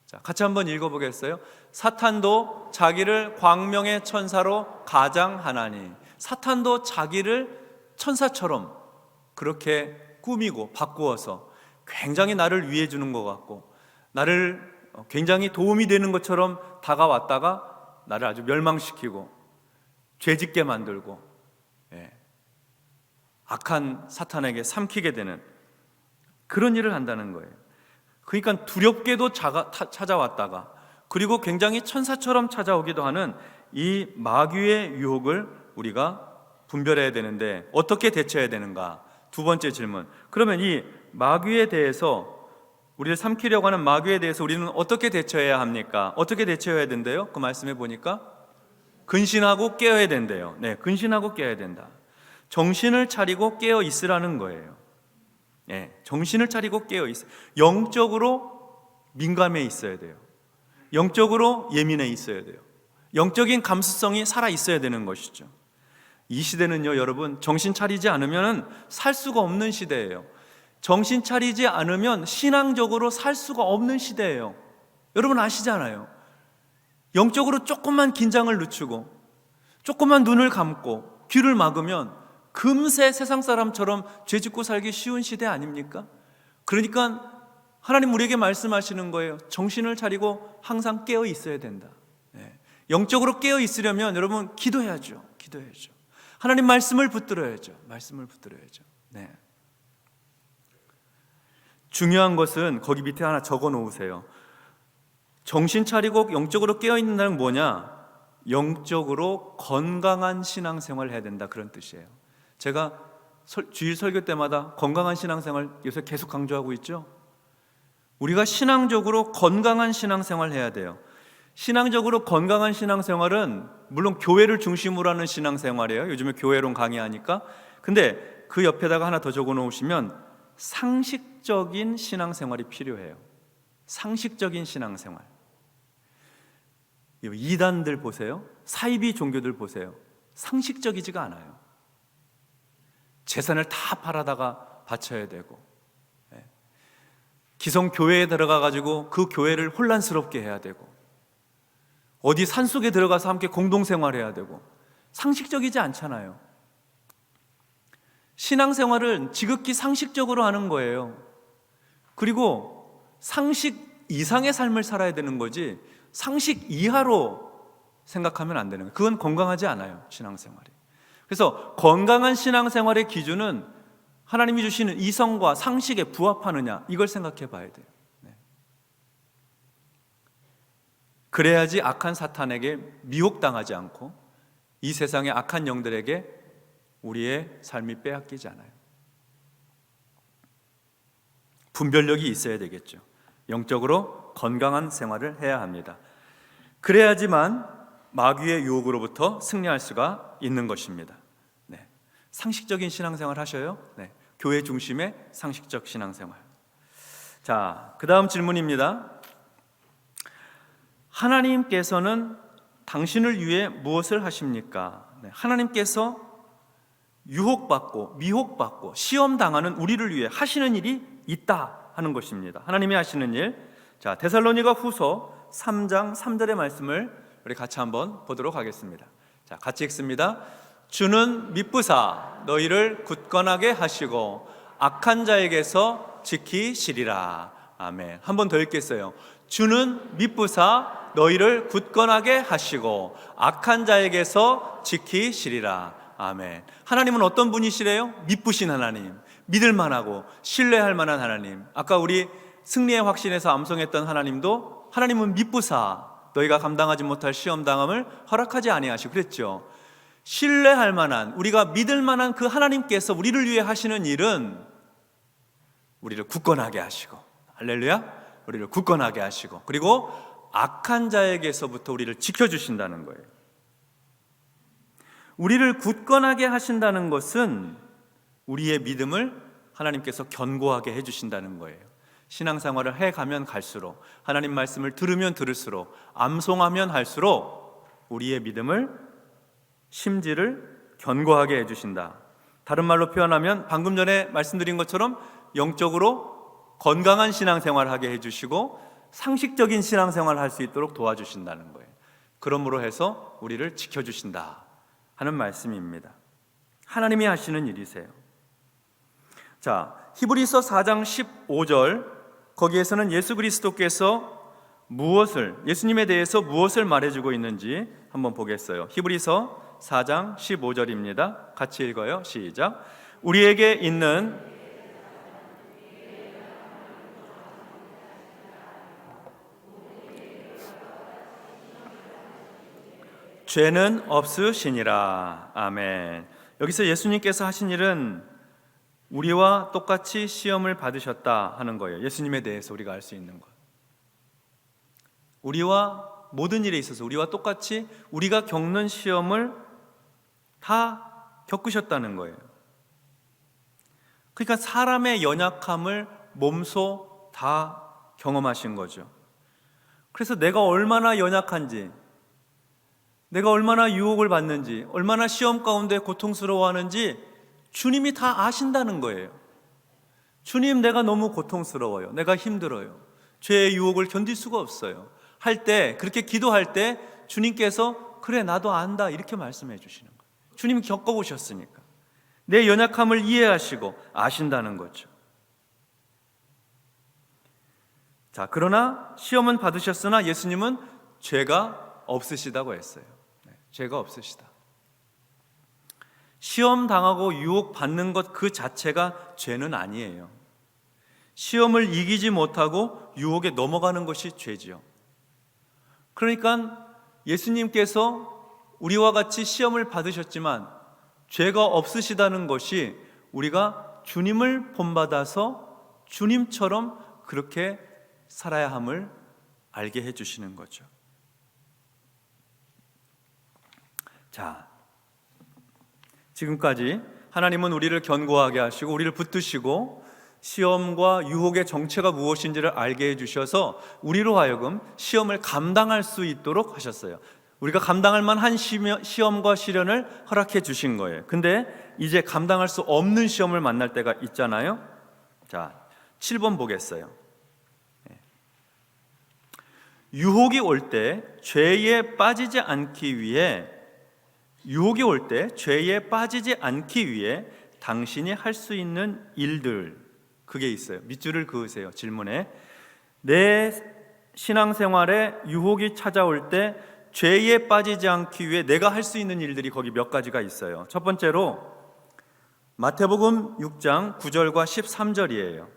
자, 같이 한번 읽어보겠어요? 사탄도 자기를 광명의 천사로 가장하나니. 사탄도 자기를 천사처럼 그렇게 꾸미고 바꾸어서 굉장히 나를 위해 주는 것 같고, 나를 굉장히 도움이 되는 것처럼 다가왔다가 나를 아주 멸망시키고 죄짓게 만들고, 악한 사탄에게 삼키게 되는 그런 일을 한다는 거예요. 그러니까 두렵게도 찾아왔다가, 그리고 굉장히 천사처럼 찾아오기도 하는 이 마귀의 유혹을 우리가 분별해야 되는데 어떻게 대처해야 되는가? 두 번째 질문. 그러면 이 마귀에 대해서, 우리를 삼키려고 하는 마귀에 대해서 우리는 어떻게 대처해야 합니까? 어떻게 대처해야 된대요? 그 말씀에 보니까 근신하고 깨어야 된대요. 네, 근신하고 깨어야 된다. 정신을 차리고 깨어 있으라는 거예요. 네, 정신을 차리고 깨어 있어. 영적으로 민감해 있어야 돼요. 영적으로 예민해 있어야 돼요. 영적인 감수성이 살아 있어야 되는 것이죠. 이 시대는요, 여러분, 정신 차리지 않으면 살 수가 없는 시대예요. 정신 차리지 않으면 신앙적으로 살 수가 없는 시대예요. 여러분 아시잖아요. 영적으로 조금만 긴장을 늦추고, 조금만 눈을 감고 귀를 막으면 금세 세상 사람처럼 죄짓고 살기 쉬운 시대 아닙니까? 그러니까 하나님 우리에게 말씀하시는 거예요. 정신을 차리고 항상 깨어 있어야 된다. 영적으로 깨어 있으려면 여러분 기도해야죠. 기도해야죠. 하나님 말씀을 붙들어야죠. 말씀을 붙들어야죠. 네. 중요한 것은 거기 밑에 하나 적어 놓으세요. 정신 차리고 영적으로 깨어 있는다는 뭐냐? 영적으로 건강한 신앙생활을 해야 된다, 그런 뜻이에요. 제가 주일 설교 때마다 건강한 신앙생활 요새 계속 강조하고 있죠. 우리가 신앙적으로 건강한 신앙생활을 해야 돼요. 신앙적으로 건강한 신앙생활은 물론 교회를 중심으로 하는 신앙생활이에요. 요즘에 교회론 강의하니까. 근데 그 옆에다가 하나 더 적어 놓으시면 상식적인 신앙생활이 필요해요. 상식적인 신앙생활. 이단들 보세요. 사이비 종교들 보세요. 상식적이지가 않아요. 재산을 다 팔아다가 바쳐야 되고, 기성 교회에 들어가 가지고 그 교회를 혼란스럽게 해야 되고, 어디 산속에 들어가서 함께 공동생활해야 되고, 상식적이지 않잖아요. 신앙생활은 지극히 상식적으로 하는 거예요. 그리고 상식 이상의 삶을 살아야 되는 거지 상식 이하로 생각하면 안 되는 거예요. 그건 건강하지 않아요, 신앙생활이. 그래서 건강한 신앙생활의 기준은 하나님이 주시는 이성과 상식에 부합하느냐, 이걸 생각해 봐야 돼요. 그래야지 악한 사탄에게 미혹당하지 않고 이 세상의 악한 영들에게 우리의 삶이 빼앗기지 않아요. 분별력이 있어야 되겠죠. 영적으로 건강한 생활을 해야 합니다. 그래야지만 마귀의 유혹으로부터 승리할 수가 있는 것입니다. 네. 상식적인 신앙생활 하셔요. 네. 교회 중심의 상식적 신앙생활. 자, 그 다음 질문입니다. 하나님께서는 당신을 위해 무엇을 하십니까? 네. 하나님께서 유혹받고 미혹받고 시험당하는 우리를 위해 하시는 일이 있다 하는 것입니다. 하나님이 하시는 일. 자, 데살로니가 후서 3장 3절의 말씀을 우리 같이 한번 보도록 하겠습니다. 자, 같이 읽습니다. 주는 미쁘사 너희를 굳건하게 하시고 악한 자에게서 지키시리라. 아멘. 한 번 더 읽겠어요. 주는 미쁘사 너희를 굳건하게 하시고 악한 자에게서 지키시리라. 아멘. 하나님은 어떤 분이시래요? 미쁘신 하나님, 믿을 만하고 신뢰할 만한 하나님. 아까 우리 승리의 확신에서 암송했던 하나님도 하나님은 미쁘사 너희가 감당하지 못할 시험당함을 허락하지 아니하시고 그랬죠. 신뢰할 만한, 우리가 믿을 만한 그 하나님께서 우리를 위해 하시는 일은 우리를 굳건하게 하시고, 할렐루야, 우리를 굳건하게 하시고, 그리고 악한 자에게서부터 우리를 지켜주신다는 거예요. 우리를 굳건하게 하신다는 것은 우리의 믿음을 하나님께서 견고하게 해주신다는 거예요. 신앙생활을 해가면 갈수록, 하나님 말씀을 들으면 들을수록, 암송하면 할수록 우리의 믿음을, 심지를 견고하게 해주신다. 다른 말로 표현하면 방금 전에 말씀드린 것처럼 영적으로 건강한 신앙생활을 하게 해주시고 상식적인 신앙생활을 할 수 있도록 도와주신다는 거예요. 그러므로 해서 우리를 지켜주신다 하는 말씀입니다. 하나님이 하시는 일이세요. 자, 히브리서 4장 15절, 거기에서는 예수 그리스도께서 예수님에 대해서 무엇을 말해주고 있는지 한번 보겠어요. 히브리서 4장 15절입니다. 같이 읽어요. 시작. 우리에게 있는 죄는 없으시니라. 아멘. 여기서 예수님께서 하신 일은 우리와 똑같이 시험을 받으셨다 하는 거예요. 예수님에 대해서 우리가 알 수 있는 것. 우리와 모든 일에 있어서 우리와 똑같이 우리가 겪는 시험을 다 겪으셨다는 거예요. 그러니까 사람의 연약함을 몸소 다 경험하신 거죠. 그래서 내가 얼마나 연약한지, 내가 얼마나 유혹을 받는지, 얼마나 시험 가운데 고통스러워하는지 주님이 다 아신다는 거예요. 주님, 내가 너무 고통스러워요. 내가 힘들어요. 죄의 유혹을 견딜 수가 없어요. 할 때, 그렇게 기도할 때 주님께서 그래, 나도 안다 이렇게 말씀해 주시는 거예요. 주님이 겪어보셨으니까 내 연약함을 이해하시고 아신다는 거죠. 자, 그러나 시험은 받으셨으나 예수님은 죄가 없으시다고 했어요. 죄가 없으시다. 시험 당하고 유혹 받는 것 그 자체가 죄는 아니에요. 시험을 이기지 못하고 유혹에 넘어가는 것이 죄지요. 그러니까 예수님께서 우리와 같이 시험을 받으셨지만 죄가 없으시다는 것이 우리가 주님을 본받아서 주님처럼 그렇게 살아야 함을 알게 해주시는 거죠. 자, 지금까지 하나님은 우리를 견고하게 하시고 우리를 붙드시고 시험과 유혹의 정체가 무엇인지를 알게 해주셔서 우리로 하여금 시험을 감당할 수 있도록 하셨어요. 우리가 감당할 만한 시험과 시련을 허락해 주신 거예요. 근데 이제 감당할 수 없는 시험을 만날 때가 있잖아요. 자, 7번 보겠어요. 유혹이 올 때 죄에 빠지지 않기 위해 당신이 할 수 있는 일들, 그게 있어요. 밑줄을 그으세요. 질문에. 내 신앙생활에 유혹이 찾아올 때 죄에 빠지지 않기 위해 내가 할 수 있는 일들이 거기 몇 가지가 있어요. 첫 번째로 마태복음 6장 9절과 13절이에요.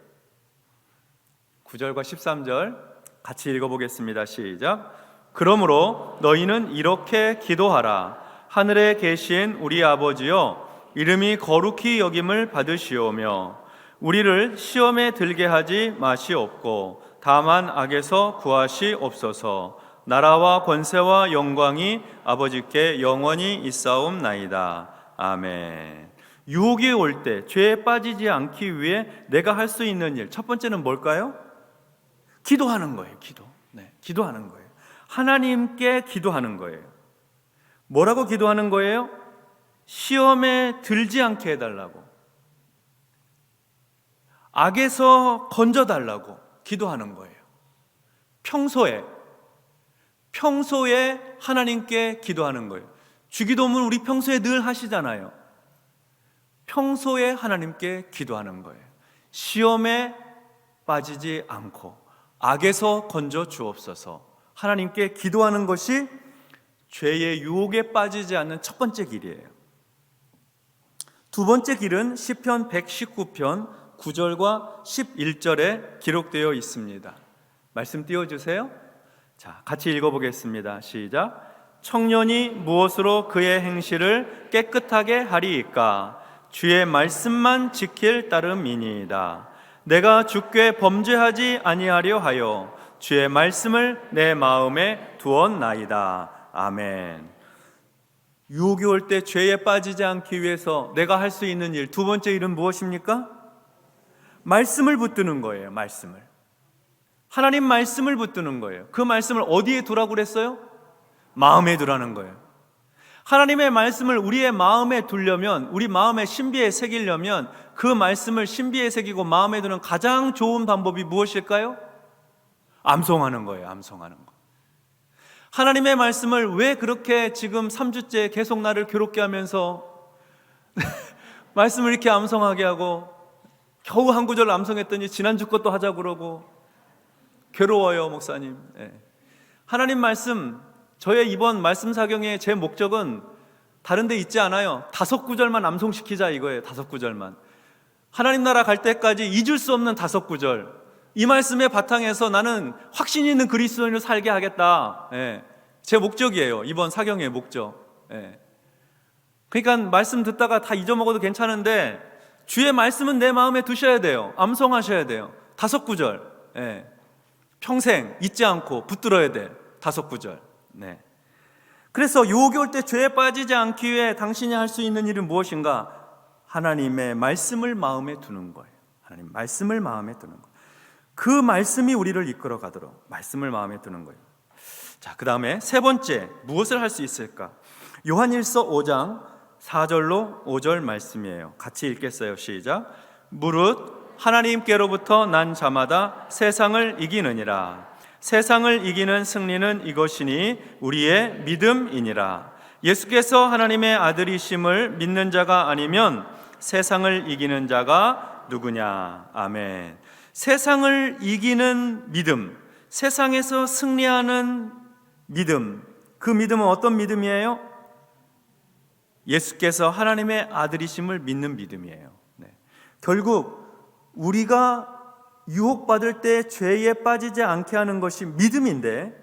9절과 13절 같이 읽어보겠습니다. 시작. 그러므로 너희는 이렇게 기도하라. 하늘에 계신 우리 아버지여, 이름이 거룩히 여김을 받으시오며 우리를 시험에 들게 하지 마시옵고 다만 악에서 구하시옵소서. 나라와 권세와 영광이 아버지께 영원히 있사옵나이다. 아멘. 유혹이 올 때 죄에 빠지지 않기 위해 내가 할 수 있는 일, 첫 번째는 뭘까요? 기도하는 거예요. 기도하는 거예요. 하나님께 기도하는 거예요. 뭐라고 기도하는 거예요? 시험에 들지 않게 해달라고, 악에서 건져달라고 기도하는 거예요. 평소에 하나님께 기도하는 거예요. 주기도문 우리 평소에 늘 하시잖아요. 평소에 하나님께 기도하는 거예요. 시험에 빠지지 않고 악에서 건져 주옵소서. 하나님께 기도하는 것이 죄의 유혹에 빠지지 않는 첫 번째 길이에요. 두 번째 길은 시편 119편 9절과 11절에 기록되어 있습니다. 말씀 띄워주세요. 자, 같이 읽어보겠습니다. 시작. 청년이 무엇으로 그의 행실을 깨끗하게 하리이까? 주의 말씀만 지킬 따름이니이다. 내가 주께 범죄하지 아니하려 하여 주의 말씀을 내 마음에 두었나이다. 아멘. 유혹이 올 때 죄에 빠지지 않기 위해서 내가 할 수 있는 일, 두 번째 일은 무엇입니까? 말씀을 붙드는 거예요. 말씀을. 하나님 말씀을 붙드는 거예요. 그 말씀을 어디에 두라고 그랬어요? 마음에 두라는 거예요. 하나님의 말씀을 우리의 마음에 두려면, 우리 마음의 신비에 새기려면 그 말씀을 신비에 새기고 마음에 두는 가장 좋은 방법이 무엇일까요? 암송하는 거예요. 암송하는 거. 하나님의 말씀을 왜 그렇게 지금 3주째 계속 나를 괴롭게 하면서 말씀을 이렇게 암송하게 하고, 겨우 한 구절 암송했더니 지난주 것도 하자고 그러고 괴로워요, 목사님. 하나님 말씀, 저의 이번 말씀 사경의 제 목적은 다른 데 있지 않아요. 5구절만 암송시키자 이거예요. 5구절만. 하나님 나라 갈 때까지 잊을 수 없는 5구절. 이 말씀의 바탕에서 나는 확신 있는 그리스도인으로 살게 하겠다. 제 목적이에요. 이번 사경의 목적. 그러니까 말씀 듣다가 다 잊어먹어도 괜찮은데 주의 말씀은 내 마음에 두셔야 돼요. 암송하셔야 돼요. 5구절. 평생 잊지 않고 붙들어야 돼. 5구절. 네. 그래서 유혹이 올 때 죄에 빠지지 않기 위해 당신이 할 수 있는 일은 무엇인가? 하나님의 말씀을 마음에 두는 거예요. 하나님 말씀을 마음에 두는 거예요. 그 말씀이 우리를 이끌어 가도록 말씀을 마음에 두는 거예요. 자, 그 다음에 세 번째, 무엇을 할 수 있을까? 요한일서 5장 4절로 5절 말씀이에요. 같이 읽겠어요. 시작. 무릇 하나님께로부터 난 자마다 세상을 이기느니라. 세상을 이기는 승리는 이것이니 우리의 믿음이니라. 예수께서 하나님의 아들이심을 믿는 자가 아니면 세상을 이기는 자가 누구냐? 아멘. 세상을 이기는 믿음, 세상에서 승리하는 믿음, 그 믿음은 어떤 믿음이에요? 예수께서 하나님의 아들이심을 믿는 믿음이에요. 결국 우리가 유혹받을 때 죄에 빠지지 않게 하는 것이 믿음인데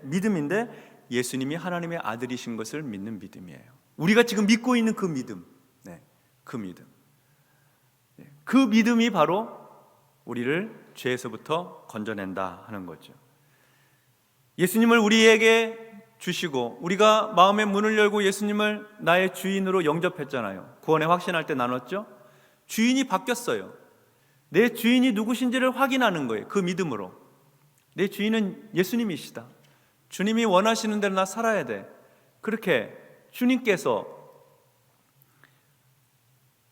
예수님이 하나님의 아들이신 것을 믿는 믿음이에요. 우리가 지금 믿고 있는 그 믿음, 그 믿음, 그 믿음이 바로 우리를 죄에서부터 건져낸다 하는 거죠. 예수님을 우리에게 주시고 우리가 마음의 문을 열고 예수님을 나의 주인으로 영접했잖아요. 구원의 확신할 때 나눴죠. 주인이 바뀌었어요. 내 주인이 누구신지를 확인하는 거예요. 그 믿음으로. 내 주인은 예수님이시다. 주님이 원하시는 대로 나 살아야 돼. 그렇게 주님께서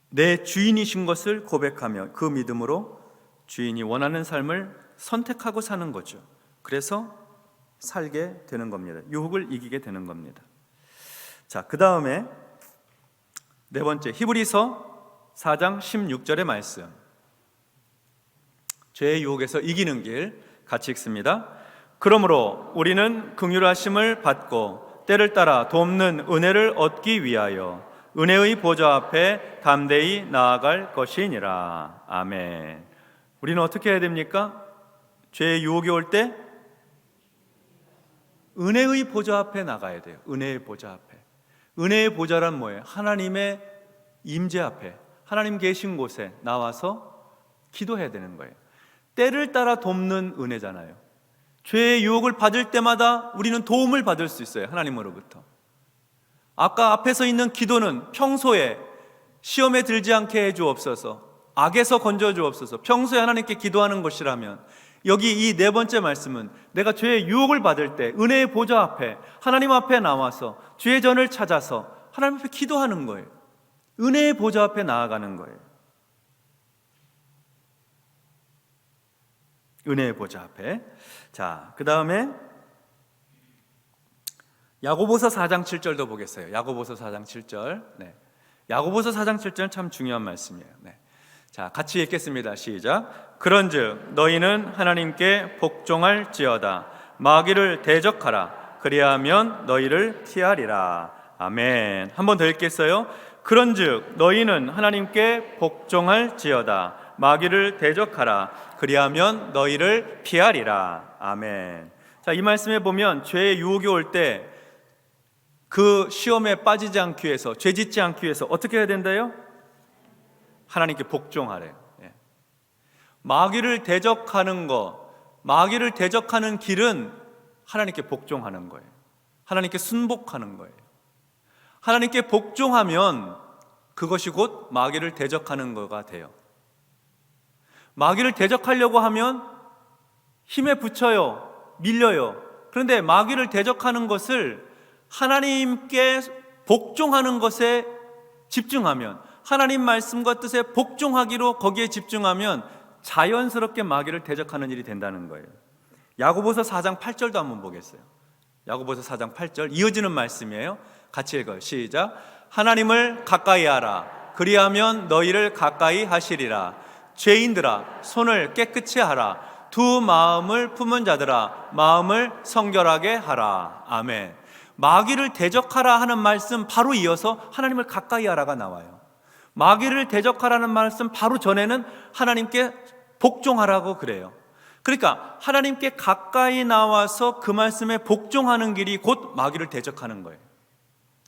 내 주인이신 것을 고백하며 그 믿음으로 주인이 원하는 삶을 선택하고 사는 거죠. 그래서 살게 되는 겁니다. 유혹을 이기게 되는 겁니다. 자, 그 다음에 네 번째, 히브리서 4장 16절의 말씀. 죄의 유혹에서 이기는 길 같이 읽습니다. 그러므로 우리는 긍휼하심을 받고 때를 따라 돕는 은혜를 얻기 위하여 은혜의 보좌 앞에 담대히 나아갈 것이니라. 아멘. 우리는 어떻게 해야 됩니까? 죄의 유혹이 올 때 은혜의 보좌 앞에 나가야 돼요. 은혜의 보좌 앞에. 은혜의 보좌란 뭐예요? 하나님의 임재 앞에, 하나님 계신 곳에 나와서 기도해야 되는 거예요. 때를 따라 돕는 은혜잖아요. 죄의 유혹을 받을 때마다 우리는 도움을 받을 수 있어요. 하나님으로부터. 아까 앞에서 있는 기도는 평소에 시험에 들지 않게 해주옵소서, 악에서 건져주옵소서, 평소에 하나님께 기도하는 것이라면, 여기 이 네 번째 말씀은 내가 죄의 유혹을 받을 때 은혜의 보좌 앞에, 하나님 앞에 나와서 죄의 전을 찾아서 하나님 앞에 기도하는 거예요. 은혜의 보좌 앞에 나아가는 거예요. 은혜의 보좌 앞에. 자, 그 다음에 야고보서 4장 7절도 보겠어요. 야고보서 4장 7절. 네. 야고보서 4장 7절은 참 중요한 말씀이에요. 네. 자, 같이 읽겠습니다. 시작. 그런즉 너희는 하나님께 복종할지어다. 마귀를 대적하라. 그리하면 너희를 피하리라. 아멘. 한 번 더 읽겠어요. 그런즉 너희는 하나님께 복종할지어다. 마귀를 대적하라. 그리하면 너희를 피하리라. 아멘. 자, 이 말씀에 보면 죄의 유혹이 올 때 그 시험에 빠지지 않기 위해서, 죄 짓지 않기 위해서 어떻게 해야 된다요? 하나님께 복종하래요. 예. 마귀를 대적하는 거, 마귀를 대적하는 길은 하나님께 복종하는 거예요. 하나님께 순복하는 거예요. 하나님께 복종하면 그것이 곧 마귀를 대적하는 거가 돼요. 마귀를 대적하려고 하면 힘에 부쳐요, 밀려요. 그런데 마귀를 대적하는 것을 하나님께 복종하는 것에 집중하면, 하나님 말씀과 뜻에 복종하기로 거기에 집중하면 자연스럽게 마귀를 대적하는 일이 된다는 거예요. 야고보서 4장 8절도 한번 보겠어요. 야고보서 4장 8절 이어지는 말씀이에요. 같이 읽어요. 시작. 하나님을 가까이 하라. 그리하면 너희를 가까이 하시리라. 죄인들아 손을 깨끗이 하라. 두 마음을 품은 자들아 마음을 성결하게 하라. 아멘. 마귀를 대적하라 하는 말씀 바로 이어서 하나님을 가까이 하라가 나와요. 마귀를 대적하라는 말씀 바로 전에는 하나님께 복종하라고 그래요. 그러니까 하나님께 가까이 나와서 그 말씀에 복종하는 길이 곧 마귀를 대적하는 거예요.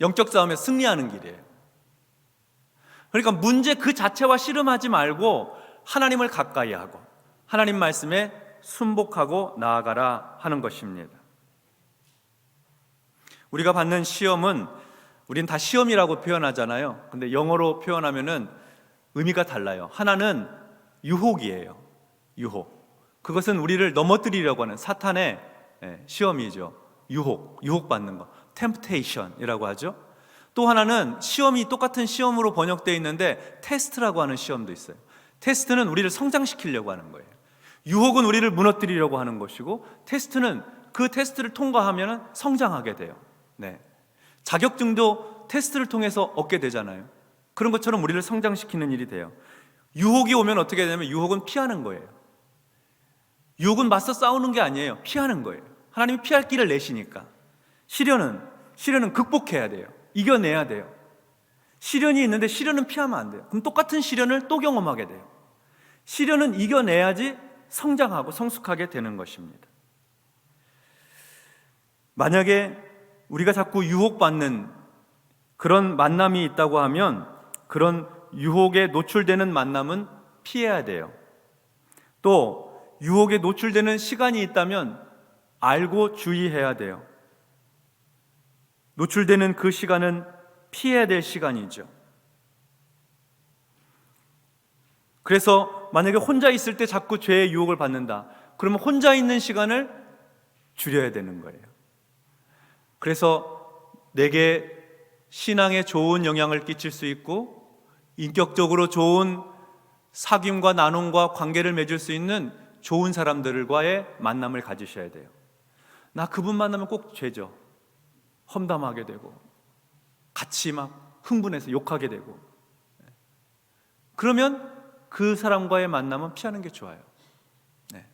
영적 싸움에 승리하는 길이에요. 그러니까 문제 그 자체와 씨름하지 말고 하나님을 가까이 하고 하나님 말씀에 순복하고 나아가라 하는 것입니다. 우리가 받는 시험은 우린 다 시험이라고 표현하잖아요. 근데 영어로 표현하면은 의미가 달라요. 하나는 유혹이에요. 유혹. 그것은 우리를 넘어뜨리려고 하는 사탄의 시험이죠. 유혹받는 거. temptation이라고 하죠. 또 하나는 시험이 똑같은 시험으로 번역되어 있는데 테스트라고 하는 시험도 있어요. 테스트는 우리를 성장시키려고 하는 거예요. 유혹은 우리를 무너뜨리려고 하는 것이고 테스트는 그 테스트를 통과하면 성장하게 돼요. 네. 자격증도 테스트를 통해서 얻게 되잖아요. 그런 것처럼 우리를 성장시키는 일이 돼요. 유혹이 오면 어떻게 되냐면 유혹은 피하는 거예요. 유혹은 맞서 싸우는 게 아니에요. 피하는 거예요. 하나님이 피할 길을 내시니까. 시련은 극복해야 돼요. 이겨내야 돼요. 시련이 있는데 시련은 피하면 안 돼요. 그럼 똑같은 시련을 또 경험하게 돼요. 시련은 이겨내야지 성장하고 성숙하게 되는 것입니다. 만약에 우리가 자꾸 유혹받는 그런 만남이 있다고 하면 그런 유혹에 노출되는 만남은 피해야 돼요. 또 유혹에 노출되는 시간이 있다면 알고 주의해야 돼요. 노출되는 그 시간은 피해야 될 시간이죠. 그래서 만약에 혼자 있을 때 자꾸 죄의 유혹을 받는다. 그러면 혼자 있는 시간을 줄여야 되는 거예요. 그래서 내게 신앙에 좋은 영향을 끼칠 수 있고 인격적으로 좋은 사귐과 나눔과 관계를 맺을 수 있는 좋은 사람들과의 만남을 가지셔야 돼요. 나 그분 만나면 꼭 죄죠. 험담하게 되고 같이 막 흥분해서 욕하게 되고, 그러면 그 사람과의 만남은 피하는 게 좋아요. 네.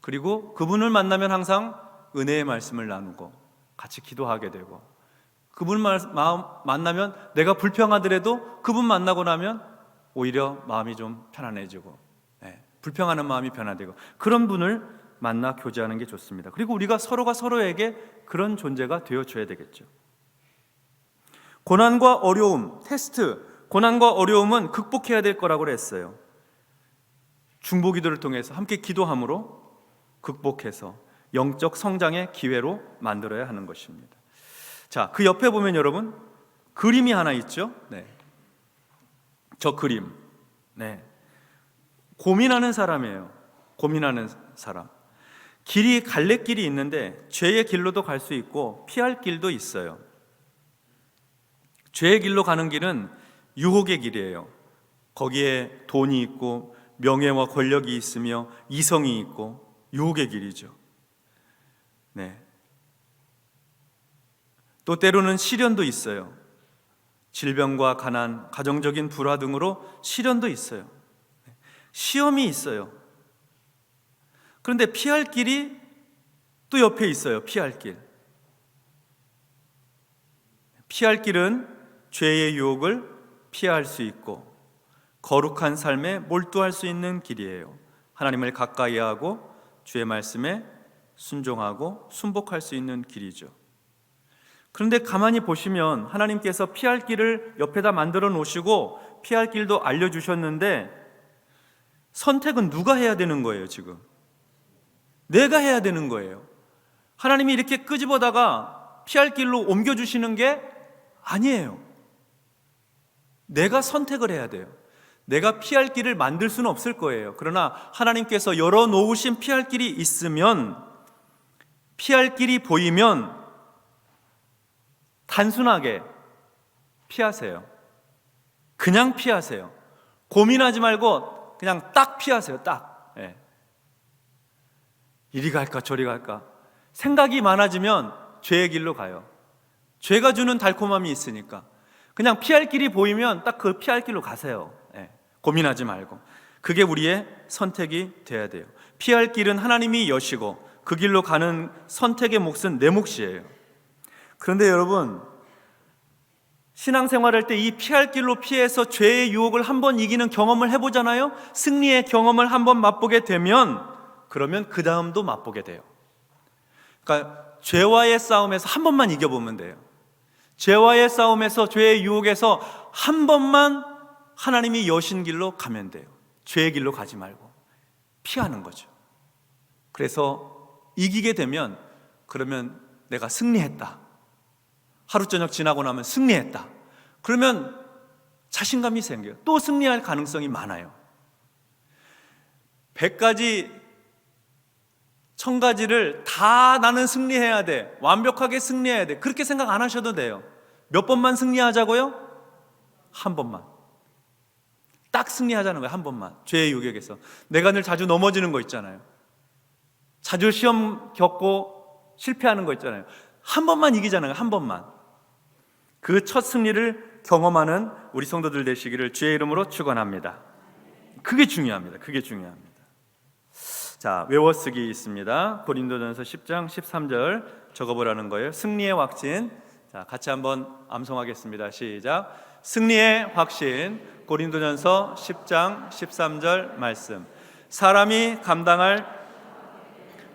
그리고 그분을 만나면 항상 은혜의 말씀을 나누고 같이 기도하게 되고, 그분 만나면 내가 불평하더라도 그분 만나고 나면 오히려 마음이 좀 편안해지고, 불평하는 마음이 변화되고, 그런 분을 만나 교제하는 게 좋습니다. 그리고 우리가 서로가 서로에게 그런 존재가 되어줘야 되겠죠. 고난과 어려움, 테스트, 고난과 어려움은 극복해야 될 거라고 했어요. 중보기도를 통해서 함께 기도함으로 극복해서 영적 성장의 기회로 만들어야 하는 것입니다. 자, 그 옆에 보면 여러분 그림이 하나 있죠. 네. 저 그림. 네. 고민하는 사람이에요. 고민하는 사람. 길이 갈래길이 있는데 죄의 길로도 갈 수 있고 피할 길도 있어요. 죄의 길로 가는 길은 유혹의 길이에요. 거기에 돈이 있고 명예와 권력이 있으며 이성이 있고 유혹의 길이죠. 네. 또 때로는 시련도 있어요. 질병과 가난, 가정적인 불화 등으로 시련도 있어요. 시험이 있어요. 그런데 피할 길이 또 옆에 있어요. 피할 길. 피할 길은 죄의 유혹을 피할 수 있고 거룩한 삶에 몰두할 수 있는 길이에요. 하나님을 가까이 하고 주의 말씀에 순종하고 순복할 수 있는 길이죠. 그런데 가만히 보시면 하나님께서 피할 길을 옆에다 만들어 놓으시고 피할 길도 알려주셨는데 선택은 누가 해야 되는 거예요? 지금 내가 해야 되는 거예요. 하나님이 이렇게 끄집어다가 피할 길로 옮겨주시는 게 아니에요. 내가 선택을 해야 돼요. 내가 피할 길을 만들 수는 없을 거예요. 그러나 하나님께서 열어놓으신 피할 길이 있으면, 피할 길이 보이면 단순하게 피하세요. 그냥 피하세요. 고민하지 말고 그냥 딱 피하세요. 딱. 예. 이리 갈까 저리 갈까 생각이 많아지면 죄의 길로 가요. 죄가 주는 달콤함이 있으니까 그냥 피할 길이 보이면 딱 그 피할 길로 가세요. 예. 고민하지 말고. 그게 우리의 선택이 돼야 돼요. 피할 길은 하나님이 여시고 그 길로 가는 선택의 몫은 내 몫이에요. 그런데 여러분, 신앙생활할 때 이 피할 길로 피해서 죄의 유혹을 한번 이기는 경험을 해보잖아요. 승리의 경험을 한번 맛보게 되면 그러면 그 다음도 맛보게 돼요. 그러니까 죄와의 싸움에서 한 번만 이겨보면 돼요. 죄와의 싸움에서, 죄의 유혹에서 한 번만 하나님이 여신 길로 가면 돼요. 죄의 길로 가지 말고 피하는 거죠. 그래서 이기게 되면 그러면 내가 승리했다. 하루 저녁 지나고 나면 승리했다. 그러면 자신감이 생겨요. 또 승리할 가능성이 많아요. 100가지 1000가지를 다 나는 승리해야 돼, 완벽하게 승리해야 돼, 그렇게 생각 안 하셔도 돼요. 몇 번만 승리하자고요? 한 번만. 딱 승리하자는 거예요. 한 번만. 죄의 유혹에서. 내가 늘 자주 넘어지는 거 있잖아요. 자주 시험 겪고 실패하는 거 있잖아요. 한 번만 이기자는 거예요. 한 번만. 그 첫 승리를 경험하는 우리 성도들 되시기를 주의 이름으로 축원합니다. 그게 중요합니다. 그게 중요합니다. 자, 외워쓰기 있습니다. 고린도전서 10장 13절 적어보라는 거예요. 승리의 확신. 자, 같이 한번 암송하겠습니다. 시작. 승리의 확신. 고린도전서 10장 13절 말씀. 사람이 감당할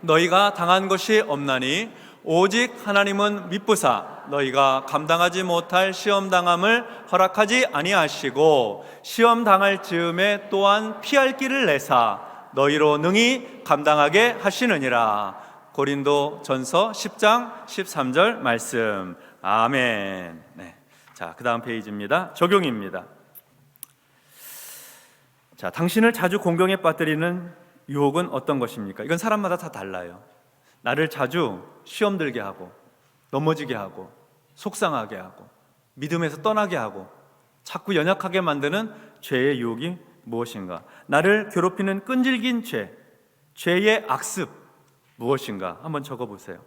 너희가 당한 것이 없나니 오직 하나님은 미쁘사 너희가 감당하지 못할 시험 당함을 허락하지 아니하시고 시험 당할 즈음에 또한 피할 길을 내사 너희로 능히 감당하게 하시느니라. 고린도전서 10장 13절 말씀. 아멘. 네. 자, 그 다음 페이지입니다. 적용입니다. 자, 당신을 자주 공경에 빠뜨리는 유혹은 어떤 것입니까? 이건 사람마다 다 달라요. 나를 자주 시험 들게 하고 넘어지게 하고 속상하게 하고 믿음에서 떠나게 하고 자꾸 연약하게 만드는 죄의 유혹이 무엇인가? 나를 괴롭히는 끈질긴 죄, 죄의 악습 무엇인가? 한번 적어보세요.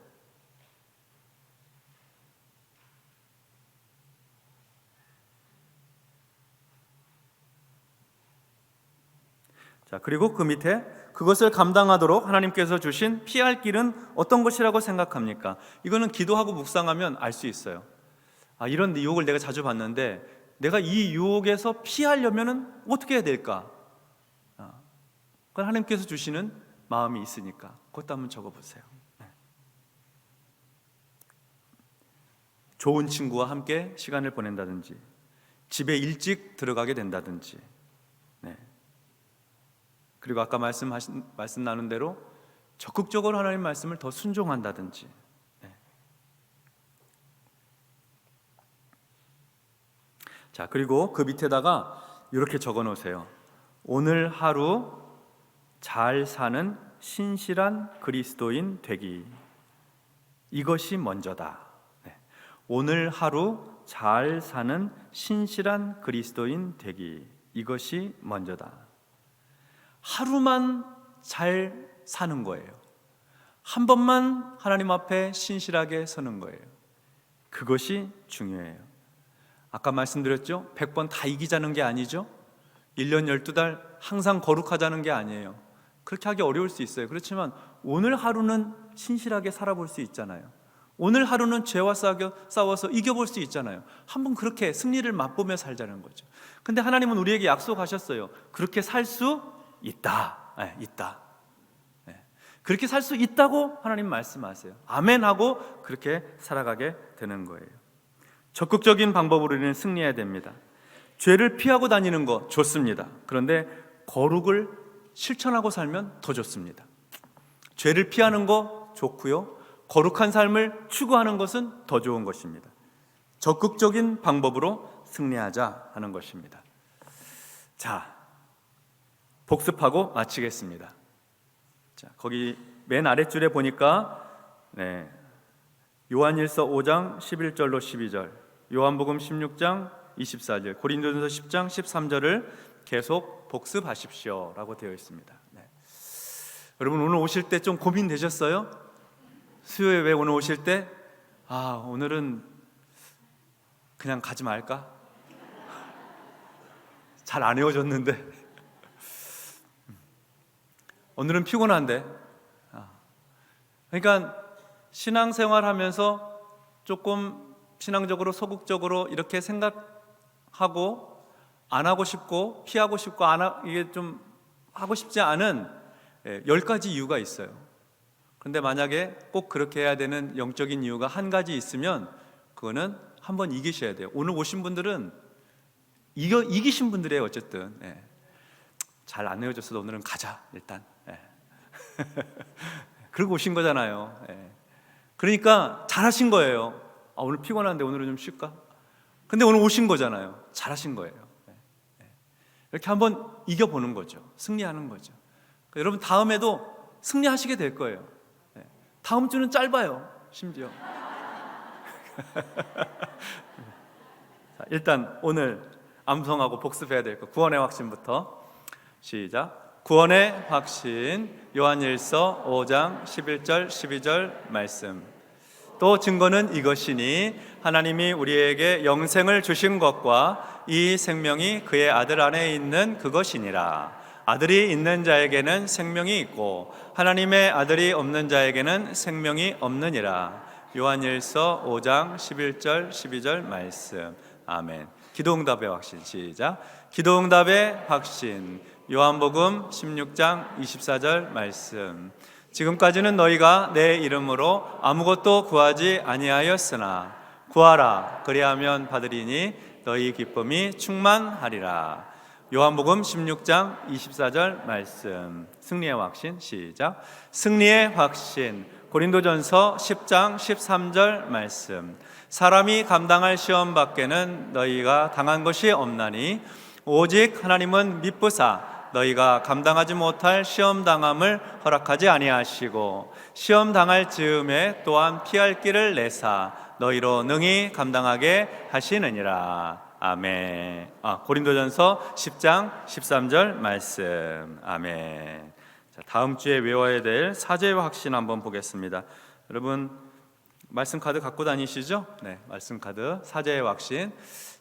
자, 그리고 그 밑에 그것을 감당하도록 하나님께서 주신 피할 길은 어떤 것이라고 생각합니까? 이거는 기도하고 묵상하면 알 수 있어요. 아, 이런 유혹을 내가 자주 받는데 내가 이 유혹에서 피하려면 어떻게 해야 될까? 그건 하나님께서 주시는 마음이 있으니까 그것도 한번 적어보세요. 네. 좋은 친구와 함께 시간을 보낸다든지 집에 일찍 들어가게 된다든지, 네. 그리고 아까 말씀 나눈 대로 적극적으로 하나님 말씀을 더 순종한다든지, 네. 자, 그리고 그 밑에다가 이렇게 적어 놓으세요. 오늘 하루 잘 사는 신실한 그리스도인 되기. 이것이 먼저다. 네. 오늘 하루 잘 사는 신실한 그리스도인 되기, 이것이 먼저다. 하루만 잘 사는 거예요. 한 번만 하나님 앞에 신실하게 서는 거예요. 그것이 중요해요. 아까 말씀드렸죠? 100번 다 이기자는 게 아니죠. 1년 12달 항상 거룩하자는 게 아니에요. 그렇게 하기 어려울 수 있어요. 그렇지만 오늘 하루는 신실하게 살아볼 수 있잖아요. 오늘 하루는 죄와 싸워서 이겨볼 수 있잖아요. 한번 그렇게 승리를 맛보며 살자는 거죠. 근데 하나님은 우리에게 약속하셨어요. 그렇게 살 수 있다. 있다. 그렇게 살 수 있다고 하나님 말씀하세요. 아멘 하고 그렇게 살아가게 되는 거예요. 적극적인 방법으로 우리는 승리해야 됩니다. 죄를 피하고 다니는 거 좋습니다. 그런데 거룩을 실천하고 살면 더 좋습니다. 죄를 피하는 거 좋고요, 거룩한 삶을 추구하는 것은 더 좋은 것입니다. 적극적인 방법으로 승리하자 하는 것입니다. 자, 복습하고 마치겠습니다. 자, 거기 맨 아랫줄에 보니까 요한일서 5장 11절로 12절, 요한복음 16장 24절, 고린도전서 10장 13절을 계속 복습하십시오 라고 되어 있습니다. 여러분, 오늘 오실 때 좀 고민되셨어요? 수요예배 오늘 오실 때 오늘은 그냥 가지 말까? 잘 안 헤어졌는데 오늘은 피곤한데. 그러니까 신앙생활하면서 조금 신앙적으로 소극적으로 이렇게 생각하고 안 하고 싶고 피하고 싶고 이게 좀 하고 싶지 않은 10가지 이유가 있어요. 그런데 만약에 꼭 그렇게 해야 되는 영적인 이유가 한 가지 있으면 그거는 한번 이기셔야 돼요. 오늘 오신 분들은 이기신 분들이에요. 어쨌든 잘 안 헤어졌어도 오늘은 가자 일단. 그러고 오신 거잖아요. 그러니까 잘하신 거예요. 오늘 피곤한데 오늘은 좀 쉴까? 근데 오늘 오신 거잖아요. 잘하신 거예요. 이렇게 한번 이겨보는 거죠. 승리하는 거죠. 그러니까 여러분, 다음에도 승리하시게 될 거예요. 다음 주는 짧아요. 심지어. 자, 일단 오늘 암송하고 복습해야 될 거, 구원의 확신부터 시작. 구원의 확신, 요한일서 5장 11절 12절 말씀. 또 증거는 이것이니 하나님이 우리에게 영생을 주신 것과 이 생명이 그의 아들 안에 있는 그것이니라. 아들이 있는 자에게는 생명이 있고 하나님의 아들이 없는 자에게는 생명이 없느니라. 요한일서 5장 11절 12절 말씀. 아멘. 기도응답의 확신 시작. 기도응답의 확신, 요한복음 16장 24절 말씀. 지금까지는 너희가 내 이름으로 아무것도 구하지 아니하였으나 구하라, 그리하면 받으리니 너희 기쁨이 충만하리라. 요한복음 16장 24절 말씀. 승리의 확신 시작. 승리의 확신, 고린도전서 10장 13절 말씀. 사람이 감당할 시험 밖에는 너희가 당한 것이 없나니 오직 하나님은 미쁘사 너희가 감당하지 못할 시험 당함을 허락하지 아니하시고 시험 당할 즈음에 또한 피할 길을 내사 너희로 능히 감당하게 하시느니라. 아멘. 고린도전서 10장 13절 말씀. 아멘. 자, 다음 주에 외워야 될 사죄의 확신 한번 보겠습니다. 여러분, 말씀 카드 갖고 다니시죠? 네, 말씀 카드 사죄의 확신.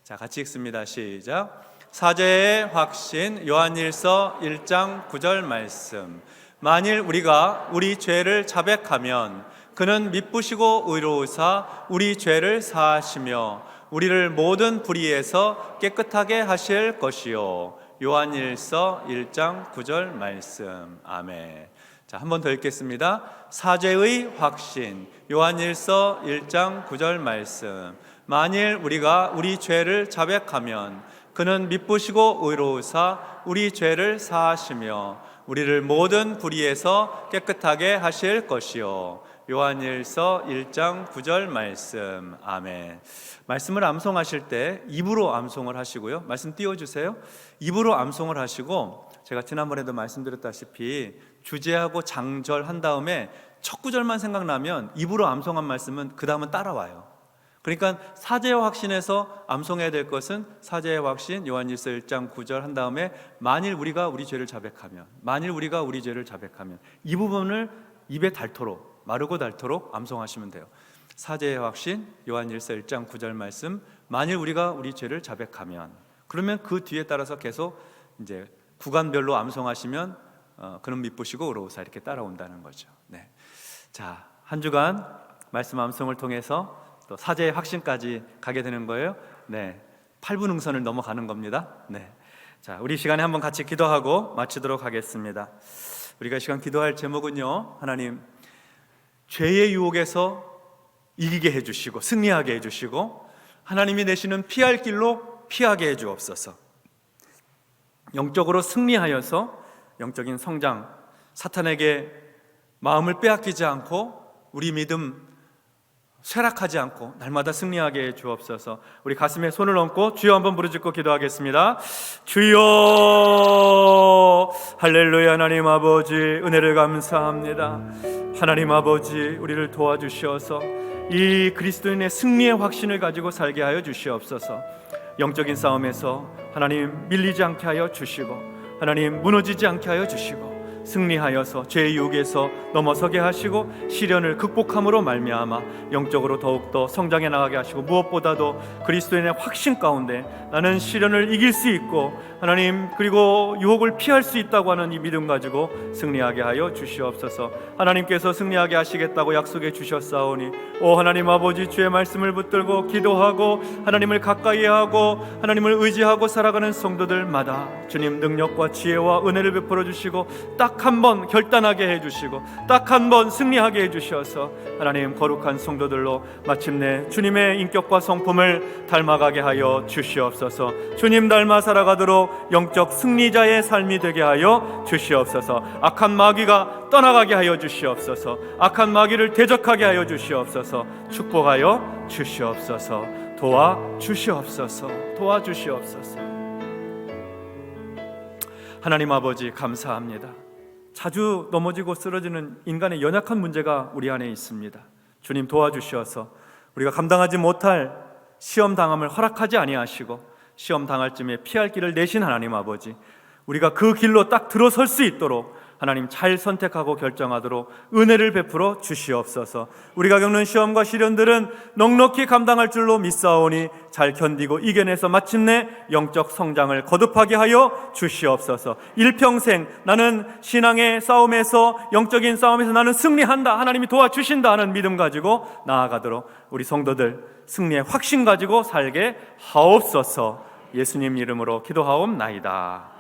자, 같이 읽습니다. 시작. 사죄의 확신, 요한일서 1장 9절 말씀. 만일 우리가 우리 죄를 자백하면 그는 미쁘시고 의로우사 우리 죄를 사하시며 우리를 모든 불의에서 깨끗하게 하실 것이요. 요한일서 1장 9절 말씀. 아멘. 자, 한 번 더 읽겠습니다. 사죄의 확신, 요한일서 1장 9절 말씀. 만일 우리가 우리 죄를 자백하면 그는 미쁘시고 의로우사 우리 죄를 사하시며 우리를 모든 불의에서 깨끗하게 하실 것이요. 요한일서 1장 9절 말씀. 아멘. 말씀을 암송하실 때 입으로 암송을 하시고요. 말씀 띄워주세요. 입으로 암송을 하시고, 제가 지난번에도 말씀드렸다시피 주제하고 장절 한 다음에 첫 구절만 생각나면 입으로 암송한 말씀은 그 다음은 따라와요. 그러니까 사제의 확신에서 암송해야 될 것은 사제의 확신 요한일서 1장 9절 한 다음에 만일 우리가 우리 죄를 자백하면, 만일 우리가 우리 죄를 자백하면, 이 부분을 입에 닳도록, 마르고 닳도록 암송하시면 돼요. 사제의 확신 요한일서 1장 9절 말씀, 만일 우리가 우리 죄를 자백하면, 그러면 그 뒤에 따라서 계속 이제 구간별로 암송하시면 그는 미쁘시고 의로우사 이렇게 따라온다는 거죠. 네. 자, 한 주간 말씀 암송을 통해서 또 사제의 확신까지 가게 되는 거예요. 네, 8분 응선을 넘어가는 겁니다. 네, 자, 우리 시간에 한번 같이 기도하고 마치도록 하겠습니다. 우리가 시간 기도할 제목은요, 하나님 죄의 유혹에서 이기게 해주시고 승리하게 해주시고 하나님이 내시는 피할 길로 피하게 해주옵소서. 영적으로 승리하여서 영적인 성장, 사탄에게 마음을 빼앗기지 않고 우리 믿음 쇠락하지 않고 날마다 승리하게 해 주옵소서. 우리 가슴에 손을 얹고 주여 한번 부르짖고 기도하겠습니다. 주여, 할렐루야. 하나님 아버지, 은혜를 감사합니다. 하나님 아버지, 우리를 도와주시어서 이 그리스도인의 승리의 확신을 가지고 살게 하여 주시옵소서. 영적인 싸움에서 하나님 밀리지 않게 하여 주시고, 하나님 무너지지 않게 하여 주시고, 승리하여서 죄의 유혹에서 넘어서게 하시고 시련을 극복함으로 말미암아 영적으로 더욱더 성장해 나가게 하시고, 무엇보다도 그리스도인의 확신 가운데 나는 시련을 이길 수 있고 하나님 그리고 유혹을 피할 수 있다고 하는 이 믿음 가지고 승리하게 하여 주시옵소서. 하나님께서 승리하게 하시겠다고 약속해 주셨사오니 오 하나님 아버지, 주의 말씀을 붙들고 기도하고 하나님을 가까이 하고 하나님을 의지하고 살아가는 성도들마다 주님 능력과 지혜와 은혜를 베풀어 주시고 딱 한 번 결단하게 해주시고 딱 한 번 승리하게 해주셔서 하나님 거룩한 성도들로 마침내 주님의 인격과 성품을 닮아가게 하여 주시옵소서. 주님 닮아 살아가도록 영적 승리자의 삶이 되게 하여 주시옵소서. 악한 마귀가 떠나가게 하여 주시옵소서. 악한 마귀를 대적하게 하여 주시옵소서. 축복하여 주시옵소서. 도와주시옵소서. 도와주시옵소서. 하나님 아버지, 감사합니다. 자주 넘어지고 쓰러지는 인간의 연약한 문제가 우리 안에 있습니다. 주님 도와주셔서 우리가 감당하지 못할 시험 당함을 허락하지 아니하시고 시험 당할 쯤에 피할 길을 내신 하나님 아버지, 우리가 그 길로 딱 들어설 수 있도록 하나님 잘 선택하고 결정하도록 은혜를 베풀어 주시옵소서. 우리가 겪는 시험과 시련들은 넉넉히 감당할 줄로 믿사오니 잘 견디고 이겨내서 마침내 영적 성장을 거듭하게 하여 주시옵소서. 일평생 나는 신앙의 싸움에서, 영적인 싸움에서 나는 승리한다, 하나님이 도와주신다 하는 믿음 가지고 나아가도록 우리 성도들 승리의 확신 가지고 살게 하옵소서. 예수님 이름으로 기도하옵나이다.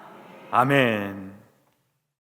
아멘.